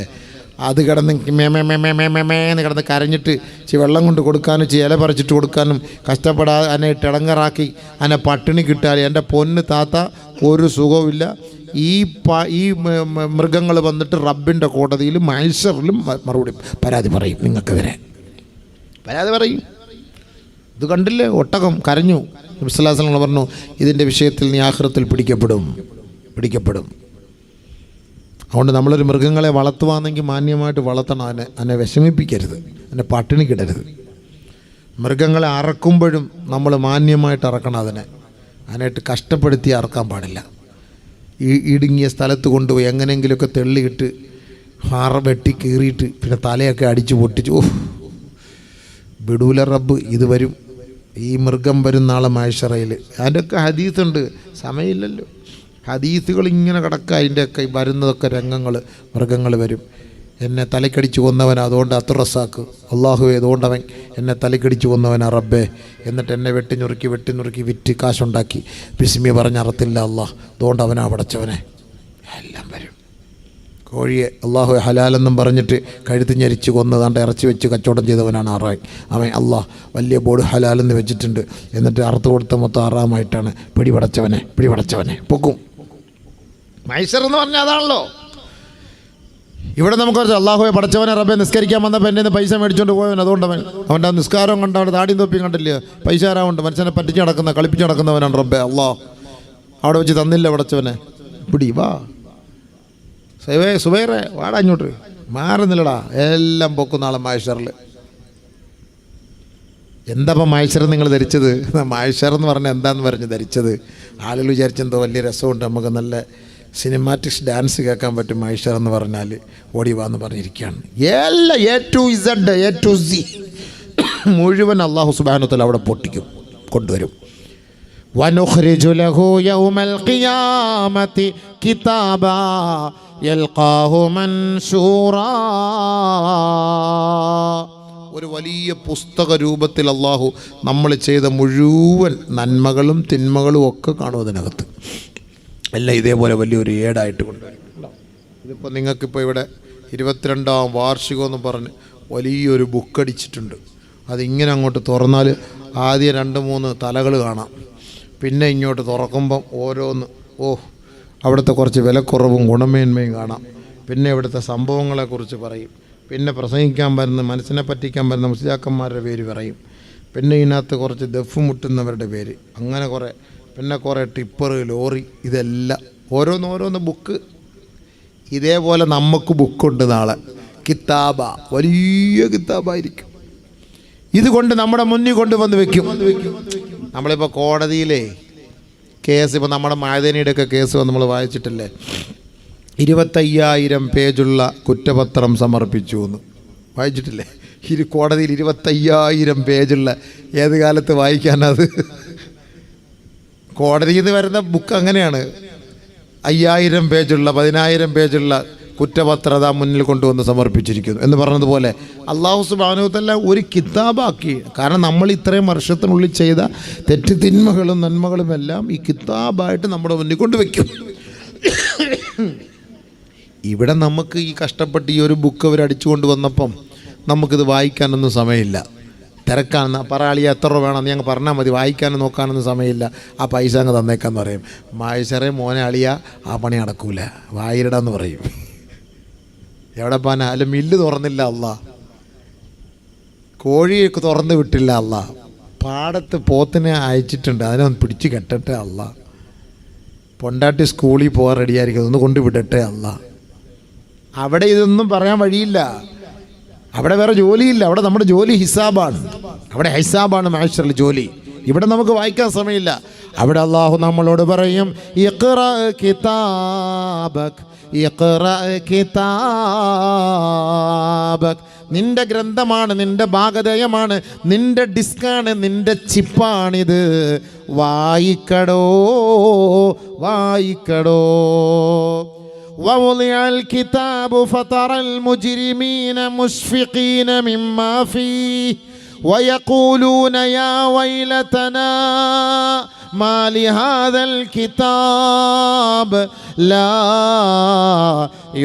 അത് കിടന്ന് മേമേന്ന് കിടന്ന് കരഞ്ഞിട്ട് വെള്ളം കൊണ്ട് കൊടുക്കാനും ഇല പറിച്ചിട്ട് കൊടുക്കാനും കഷ്ടപ്പെടാതെ അതിനെ ഇടങ്ങറാക്കി അതിനെ പട്ടിണി കിട്ടാൻ എൻ്റെ പൊന്ന് താത്ത ഒരു സുഖവുമില്ല. ഈ മൃഗങ്ങൾ വന്നിട്ട് റബ്ബിൻ്റെ കോടതിയിലും മഹ്ശറിലും മറുപടി പരാതി പറയും, നിങ്ങൾക്കെതിരെ പരാതി പറയും. ഇത് കണ്ടില്ലേ, ഒട്ടകം കരഞ്ഞു. നബി സല്ലല്ലാഹു അലൈഹി വസല്ലം പറഞ്ഞു, ഇതിൻ്റെ വിഷയത്തിൽ നീ ആഖിറത്തിൽ പിടിക്കപ്പെടും. അതുകൊണ്ട് നമ്മളൊരു മൃഗങ്ങളെ വളർത്തുവാണെങ്കിൽ മാന്യമായിട്ട് വളർത്തണം. അതിനെ വിഷമിപ്പിക്കരുത്, അതിനെ പട്ടിണിക്കിടരുത്. മൃഗങ്ങളെ അറക്കുമ്പോഴും നമ്മൾ മാന്യമായിട്ട് അറക്കണം. അതിനായിട്ട് കഷ്ടപ്പെടുത്തി അറക്കാൻ പാടില്ല. ഈ ഇടുങ്ങിയ സ്ഥലത്ത് കൊണ്ടുപോയി എങ്ങനെയെങ്കിലുമൊക്കെ തെള്ളിയിട്ട് വെട്ടി കീറിയിട്ട് പിന്നെ തലയൊക്കെ അടിച്ച് പൊട്ടിച്ച്, വിടൂല റബ്ബ്. ഇത് വരും, ഈ മൃഗം വരും നാളെ മഹ്ശറയിൽ. അതിൻ്റെയൊക്കെ ഹദീസുണ്ട്, സമയമില്ലല്ലോ. ഹദീസുകൾ ഇങ്ങനെ കിടക്കുക. അതിൻ്റെയൊക്കെ വരുന്നതൊക്കെ രംഗങ്ങൾ, മൃഗങ്ങൾ വരും. എന്നെ തലക്കടിച്ച് കൊന്നവൻ, അതുകൊണ്ട് അത്തുറസാക്ക് അള്ളാഹുവേ, അതുകൊണ്ട് അവൻ എന്നെ തലക്കടിച്ച് കൊന്നവനാ റബ്ബേ. എന്നിട്ട് എന്നെ വെട്ടിനുറുക്കി വിറ്റ് കാശുണ്ടാക്കി ബിസ്മി പറഞ്ഞറത്തില്ല അള്ളാഹ്, അതുകൊണ്ട് അവനാ പടച്ചവനെ. എല്ലാം വരും. കോഴിയെ അള്ളാഹു ഹലാലെന്നും പറഞ്ഞിട്ട് കഴുത്ത് ഞെരിച്ച് കൊന്നതാണ്ട് ഇറച്ചി വെച്ച് കച്ചവടം ചെയ്തവനാണ് അവൻ അള്ളാഹ് വലിയ ബോർഡ് ഹലാലെന്ന് വെച്ചിട്ടുണ്ട്. എന്നിട്ട് അറുത്ത് കൊടുത്ത മൊത്തം ആറാമായിട്ടാണ് പിടിപടച്ചവനെ പൊക്കും. മഹ്ശർ എന്ന് പറഞ്ഞാൽ അതാണല്ലോ. ഇവിടെ നമുക്ക് അള്ളാഹുവെ പടച്ചവനെ റബ്ബെ, നിസ്കരിക്കാൻ വന്നപ്പോൾ എൻ്റെ പൈസ മേടിച്ചുകൊണ്ട് പോയവൻ, അതുകൊണ്ട് അവൻ്റെ നിസ്കാരം കണ്ട അവിടെ താടിയും തൊപ്പിയും കണ്ടില്ല, പൈസ ആരാവുണ്ട്. മനുഷ്യനെ പറ്റിച്ച് നടക്കുന്ന, കളിപ്പിച്ച് നടക്കുന്നവനാണ് റബ്ബെ. അള്ളാഹ് അവിടെ വെച്ച് തന്നില്ല പടച്ചവനെ. പിടി വാ സുബൈറെ, വാടാ ഇങ്ങോട്ട്, മാറുന്നില്ലടാ. എല്ലാം പൊക്കും നാളെ മഹ്ശറിൽ. എന്താപ്പം മഹ്ശർ നിങ്ങൾ ധരിച്ചത്? മഹ്ശർ എന്ന് പറഞ്ഞാൽ എന്താന്ന് പറഞ്ഞ് ധരിച്ചത്? ആളുകൾ വിചാരിച്ചെന്തോ വലിയ രസമുണ്ട്, നമുക്ക് നല്ല സിനിമാറ്റിക്സ് ഡാൻസ് കേൾക്കാൻ പറ്റും മഹ്ശർ എന്ന് പറഞ്ഞാൽ. ഓടിവാന്ന് പറഞ്ഞിരിക്കുകയാണ്. എല്ലാം A to Z മുഴുവൻ അല്ലാഹു സുബ്ഹാനഹു വ തആല അവിടെ പൊട്ടിക്കും, കൊണ്ടുവരും. വനുഖ്രിജു ലഹു യൗമൽ ഖിയാമത്തി കിതാബാ യൽഖാഹു മൻശൂറാ. ഒരു വലിയ പുസ്തക രൂപത്തിൽ അല്ലാഹു നമ്മൾ ചെയ്ത മുഴുവൻ നന്മകളും തിന്മകളും ഒക്കെ കാണും അതിനകത്ത്. എല്ലാം ഇതേപോലെ വലിയൊരു ഏടായിട്ട് കൊണ്ടുവരും. ഇതിപ്പോൾ നിങ്ങൾക്കിപ്പോൾ ഇവിടെ 22ാം വാർഷികമെന്ന് പറഞ്ഞ് വലിയൊരു ബുക്കടിച്ചിട്ടുണ്ട്. അതിങ്ങനെ അങ്ങോട്ട് തുറന്നാൽ ആദ്യം 2-3 തലകൾ കാണാം. പിന്നെ ഇങ്ങോട്ട് തുറക്കുമ്പം ഓരോന്ന്, അവിടുത്തെ കുറച്ച് വിലക്കുറവും ഗുണമേന്മയും കാണാം. പിന്നെ ഇവിടുത്തെ സംഭവങ്ങളെക്കുറിച്ച് പറയും. പിന്നെ പ്രസംഗിക്കാൻ വരുന്ന, മനസ്സിനെ പറ്റിക്കാൻ വരുന്ന മുസ്ലിയാക്കന്മാരുടെ പേര് പറയും. പിന്നെ ഇതിനകത്ത് കുറച്ച് ദഫ് മുട്ടുന്നവരുടെ പേര്, അങ്ങനെ കുറേ. പിന്നെ കുറേ ടിപ്പർ, ലോറി, ഇതെല്ലാം ഓരോന്ന് ബുക്ക്. ഇതേപോലെ നമുക്ക് ബുക്കുണ്ട് നാളെ. കിതാബ, വലിയ കിതാബായിരിക്കും. ഇതുകൊണ്ട് നമ്മുടെ മുന്നിൽ കൊണ്ടുവന്ന് വെക്കും. നമ്മളിപ്പോൾ കോടതിയിലെ കേസ്, ഇപ്പോൾ നമ്മുടെ മഅദനിയുടെയൊക്കെ കേസ് നമ്മൾ വായിച്ചിട്ടില്ലേ? 25,000 പേജുള്ള കുറ്റപത്രം സമർപ്പിച്ചു എന്ന് വായിച്ചിട്ടില്ലേ? കോടതിയിൽ 25,000 പേജുള്ള, ഏത് കാലത്ത് വായിക്കാനത്? കോടതിയിൽ നിന്ന് വരുന്ന ബുക്ക് അങ്ങനെയാണ്. 5,000 പേജുള്ള 10,000 പേജുള്ള കുറ്റപത്രത മുന്നിൽ കൊണ്ടുവന്ന് സമർപ്പിച്ചിരിക്കുന്നു എന്ന് പറഞ്ഞതുപോലെ അല്ലാഹു സുബ്ഹാനഹു വ തആല ഒരു കിതാബാക്കി. കാരണം നമ്മൾ ഇത്രയും വർഷത്തിനുള്ളിൽ ചെയ്ത തെറ്റ് തിന്മകളും നന്മകളും എല്ലാം ഈ കിതാബായിട്ട് നമ്മുടെ മുന്നിൽ കൊണ്ടുവയ്ക്കും. ഇവിടെ നമുക്ക് ഈ കഷ്ടപ്പെട്ട് ഈ ഒരു ബുക്ക് അവർ അടിച്ചു കൊണ്ടുവന്നപ്പം നമുക്കിത് വായിക്കാനൊന്നും സമയമില്ല. തിരക്കാണെന്ന് പറയാളിയ എത്ര രൂപ വേണമെന്ന് ഞങ്ങൾ പറഞ്ഞാൽ മതി, വായിക്കാനും നോക്കാനൊന്നും സമയമില്ല, ആ പൈസ അങ്ങ് തന്നേക്കാന്ന് പറയും. മഹ്ശറേ മോനെ അളിയ, ആ പണി നടക്കൂല, വായിരടാന്ന് പറയും. എവിടെ പോകാൻ? അല്ല, മില്ല് തുറന്നില്ല അല്ലാ, കോഴിയൊക്കെ തുറന്ന് വിട്ടില്ല അല്ലാ, പാടത്ത് പോത്തിനെ അയച്ചിട്ടുണ്ട്, അതിനൊന്ന് പിടിച്ച് കെട്ടട്ടെ അല്ലാ, പൊണ്ടാട്ടി സ്കൂളിൽ പോകാൻ റെഡിയായിരിക്കും, ഒന്ന് കൊണ്ട് വിടട്ടെ അല്ലാ. അവിടെ ഇതൊന്നും പറയാൻ വഴിയില്ല. അവിടെ വേറെ ജോലിയില്ല. അവിടെ നമ്മുടെ ജോലി ഹിസാബാണ്. അവിടെ ഹിസാബാണ് മഹ്ശറിൽ ജോലി. ഇവിടെ നമുക്ക് വായിക്കാൻ സമയമില്ല. അവിടെ അല്ലാഹു നമ്മളോട് പറയും, ഇഖ്റ കിതാബക്, ഇഖ്റ കിതാബക്. നിന്റെ ഗ്രന്ഥമാണ്, നിന്റെ ഭാഗധേയമാണ്, നിന്റെ ഡിസ്കാണ്, നിന്റെ ചിപ്പാണിത്. വായിക്കടോ. ووضع الكتاب فترى المجرمين مشفقين مما فيه ويقولون يا ويلتنا ما لهذا الكتاب لا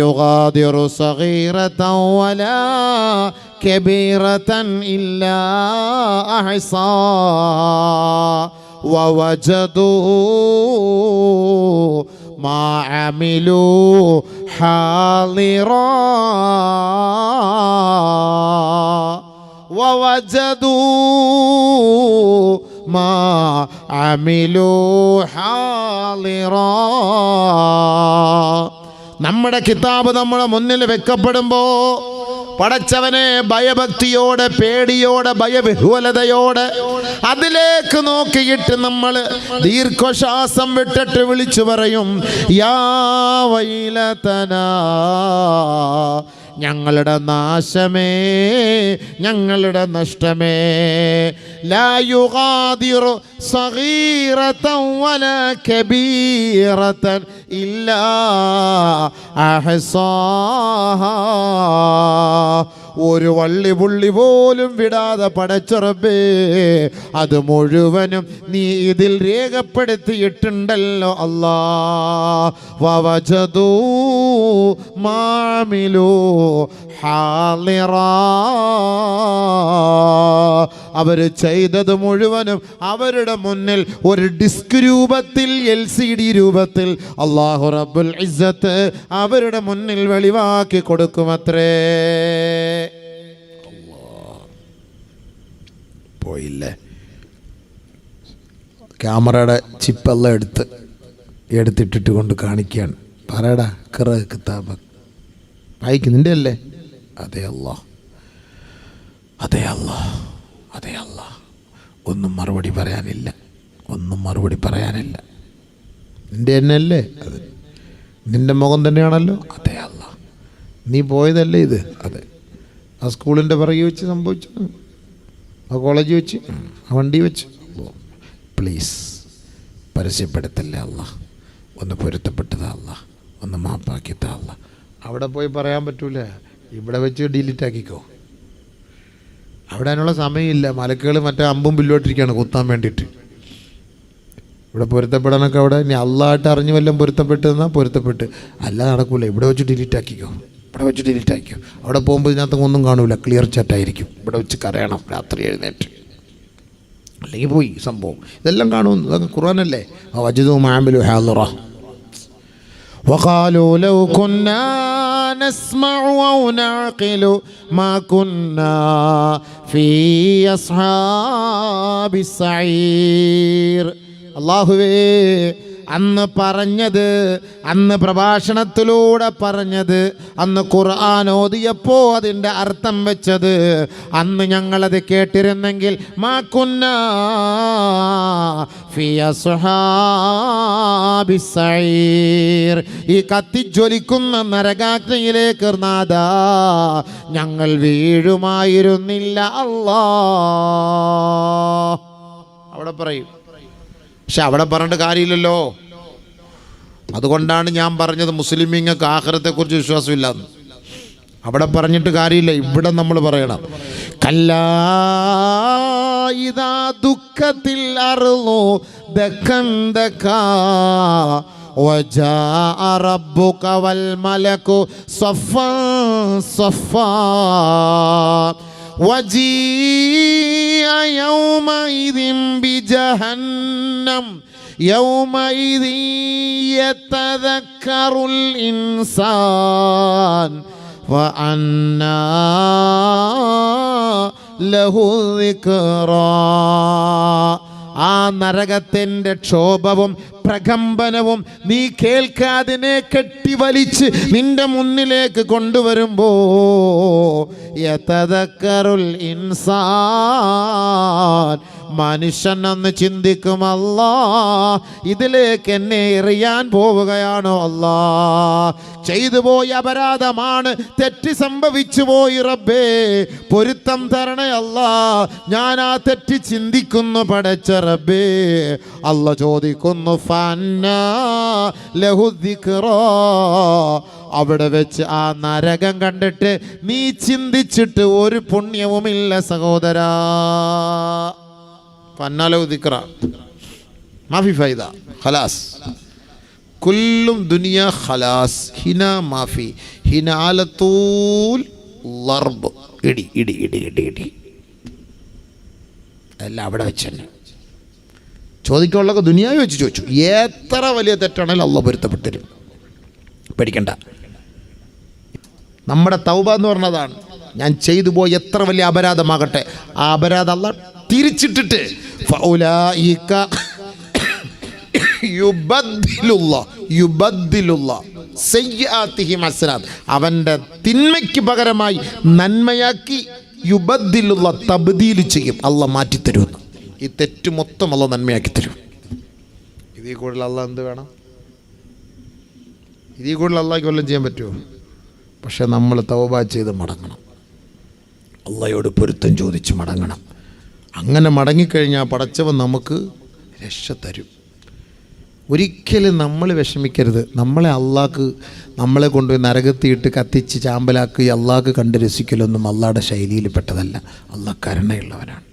يغادر صغيرة ولا كبيرة إلا أحصاها ووجدوا ما عملوا حاضرا ووجدوا വവജദൂ മാ അമിലൂ ഹാളിറാ. നമ്മുടെ കിതാബ് നമ്മുടെ മുന്നിൽ വെക്കപ്പെടുമ്പോൾ പടച്ചവനെ ഭയഭക്തിയോടെ, പേടിയോടെ, ഭയവിഹ്വലതയോടെ അതിലേക്ക് നോക്കിയിട്ട് നമ്മൾ ദീർഘശ്വാസം വിട്ടിട്ട് വിളിച്ചു പറയും, യാ വൈലതനാ, ഞങ്ങളുടെ നാശമേ, ഞങ്ങളുടെ നഷ്ടമേ. ലാ യുഗാദിറു സഗീറതൻ വലാ കബീറതൻ ഇല്ലാ അഹ്സാഹാ. ഒരു വള്ളി പുള്ളി പോലും വിടാതെ പടച്ച റബ്ബേ, അത് മുഴുവനും നീ ഇതിൽ രേഖപ്പെടുത്തിയിട്ടുണ്ടല്ലോ അല്ലാ. വവജദൂ മാമിലൂ ഹാളിറാ. അവർ ചെയ്തത് മുഴുവനും അവരുടെ മുന്നിൽ ഒരു ഡിസ്ക് രൂപത്തിൽ, LCD രൂപത്തിൽ അല്ലാഹു റബ്ബുൽ ഇസ്സത്ത് അവരുടെ മുന്നിൽ വെളിവാക്കി കൊടുക്കുമത്രേ. പോയില്ലേ? ക്യാമറയുടെ ചിപ്പെല്ലാം എടുത്തിട്ടിട്ട് കൊണ്ട് കാണിക്കുകയാണ്. പറയടാ, ഖിറ കിതാബ് വായിക്കുന്നുണ്ട് അല്ലേ? അതെ അല്ലാ, അതെ അല്ലാ, അതെ അല്ലാ. ഒന്നും മറുപടി പറയാനില്ല, ഒന്നും മറുപടി പറയാനില്ല. നിൻ്റെ തന്നെയല്ലേ അത്? നിൻ്റെ മുഖം തന്നെയാണല്ലോ. അതെ അല്ലാ, നീ പോയതല്ലേ ഇത്? അതെ. ആ സ്കൂളിൻ്റെ പിറകെ വെച്ച് സംഭവിച്ചു, ആ കോളേജ് വെച്ച്, ആ വണ്ടി വെച്ച്. പ്ലീസ് പരസ്യപ്പെടുത്തല്ലേ അല്ലാ. ഒന്ന് പൊരുത്തപ്പെട്ടതാ അല്ലാ, ഒന്ന് മാപ്പാക്കിത്താ അല്ലാ. അവിടെ പോയി പറയാൻ പറ്റൂല, ഇവിടെ വെച്ച് ഡിലീറ്റ് ആക്കിക്കോ. അവിടെ അതിനുള്ള സമയമില്ല. മലക്കുകൾ മറ്റേ അമ്പും ബില്ലോട്ടിരിക്കുകയാണ് കുത്താൻ വേണ്ടിയിട്ട്. ഇവിടെ പൊരുത്തപ്പെടാനൊക്കെ അവിടെ ഇനി അള്ളായിട്ട് അറിഞ്ഞു വല്ലതും പൊരുത്തപ്പെട്ടെന്നാൽ പൊരുത്തപ്പെട്ട്, അല്ലാതെ നടക്കൂല. ഇവിടെ വെച്ച് ഡിലീറ്റ് ആക്കിക്കോ, ഇവിടെ വെച്ച് ഡിലീറ്റ് ആക്കിക്കോ. അവിടെ പോകുമ്പോൾ ഇതിനകത്ത് ഒന്നും കാണൂല, ക്ലിയർ ചാറ്റായിരിക്കും. ഇവിടെ വെച്ച് കരയണം രാത്രി എഴുന്നേറ്റ്, അല്ലെങ്കിൽ പോയി സംഭവം. ഇതെല്ലാം കാണുന്നു, ഇതൊക്കെ ഖുർആനല്ലേ. വജദൂ മാ അമിലൂ ഹാളിറാ. وقالوا لو كنا نسمع أو نعقل ما كنا في أصحاب السعير. അല്ലാഹുവേ, അന്ന് പറഞ്ഞത്, അന്ന് പ്രഭാഷണത്തിലൂടെ പറഞ്ഞത്, അന്ന് ഖുർആൻ ഓതിയപ്പോ അതിൻ്റെ അർത്ഥം വെച്ചത്, അന്ന് ഞങ്ങളത് കേട്ടിരുന്നെങ്കിൽ മാ കുന്നാ ഫീ അസ്ഹാബിസ് സഈർ, ഈ കത്തിജ്വലിക്കുന്ന നരകാഗ്നിയിലേക്ക് നാദാ ഞങ്ങൾ വീഴുമായിരുന്നില്ല അല്ലാ. അവിടെ പറയും. പക്ഷെ അവിടെ പറഞ്ഞിട്ട് കാര്യമില്ലല്ലോ. അതുകൊണ്ടാണ് ഞാൻ പറഞ്ഞത് മുസ്ലിമീങ്ങൾക്ക് ആഖിറത്തെക്കുറിച്ച് വിശ്വാസമില്ലാന്ന്. അവിടെ പറഞ്ഞിട്ട് കാര്യമില്ല, ഇവിടെ നമ്മൾ പറയണം. കല്ലാ ഇദാ ദുഃഖത്തിൽ അർളു ദക്കൻ ദക്കാ വജാഅ റബ്ബുക വൽ മലകു സഫൻ സഫാ وجيء يومئذ بجهنم يومئذ يتذكر الإنسان وأنى له الذكرى. ആ നരകത്തിൻ്റെ ക്ഷോഭവും പ്രകമ്പനവും നീ കേൾക്കാതിനെ കെട്ടിവലിച്ച് നിന്റെ മുന്നിലേക്ക് കൊണ്ടുവരുമ്പോ യതദക്കറുൽ ഇൻസാൻ, മനുഷ്യൻ അന്ന് ചിന്തിക്കും, അല്ലാ ഇതിലേക്ക് എന്നെ എറിയാൻ പോവുകയാണോ അല്ലാ, ചെയ്തു പോയ അപരാധമാണ്, തെറ്റ് സംഭവിച്ചു പോയി റബ്ബേ, പൊരുത്തം തരണേ അല്ലാ, ഞാൻ ആ തെറ്റ് ചിന്തിക്കുന്നു പടച്ച റബ്ബേ. അല്ല ചോദിക്കുന്നു, ഫന്നാ ലഹു ദിക്റാ. അവിടെ വെച്ച് ആ നരകം കണ്ടിട്ട് നീ ചിന്തിച്ചിട്ട് ഒരു പുണ്യവുമില്ല സഹോദരാ. ഫന്നാ ലഹു ദിക്റാ മാഫി ഫൈദ, ഖലാസ് കുല്ലും ദുനിയ ഖലാസ്, ഹിന മാഫി, ഹിന ആലത്തൂൽ ലർബ്, ഇടി ഇടി ഇടി ഇടി ഇടി, എല്ലാം അവിടെ വെച്ച് തന്നെ. ചോദിക്കാനുള്ളതൊക്കെ ദുനിയാവി വെച്ച് ചോദിച്ചു. എത്ര വലിയ തെറ്റാണെങ്കിലും അള്ളാഹ് പൊരുത്തപ്പെട്ടരും, പേടിക്കണ്ട. നമ്മുടെ തൗബ എന്ന് പറഞ്ഞതാണ്. ഞാൻ ചെയ്തു പോയ എത്ര വലിയ അപരാധമാകട്ടെ, ആ അപരാധം അല്ലാഹ് തിരിച്ചിട്ടിട്ട് ഫൗലായിക അവൻ്റെ തിന്മയ്ക്ക് പകരമായി നന്മയാക്കി യുബദ്ദിലുള്ള തബ്ദീൽ ചെയ്യും, അള്ളാഹ് മാറ്റിത്തരുമെന്ന്. ഈ തെറ്റ് മൊത്തം അള്ളാഹ് നന്മയാക്കി തരും. ഇതിൽ കൂടുതൽ അള്ളാഹ് എന്ത് വേണം? ഇതിൽ കൂടുതൽ അള്ളാഹ്ക്ക് വല്ലതും ചെയ്യാൻ പറ്റുമോ? പക്ഷെ നമ്മൾ തൗബ ചെയ്ത് മടങ്ങണം, അള്ളാഹയോട് പൊരുത്തം ചോദിച്ച് മടങ്ങണം. അങ്ങനെ മടങ്ങിക്കഴിഞ്ഞാൽ പടച്ചവൻ നമുക്ക് രക്ഷ തരും. ഒരിക്കലും നമ്മൾ വിഷമിക്കരുത്. നമ്മളെ കൊണ്ടുപോയി നരകത്തിയിട്ട് കത്തിച്ച് ചാമ്പലാക്കി അള്ളാഹ്ക്ക് കണ്ട് രസിക്കലൊന്നും അള്ളാഹുടെ ശൈലിയിൽ പെട്ടതല്ല. അള്ളാഹ് കരുണയുള്ളവനാണ്.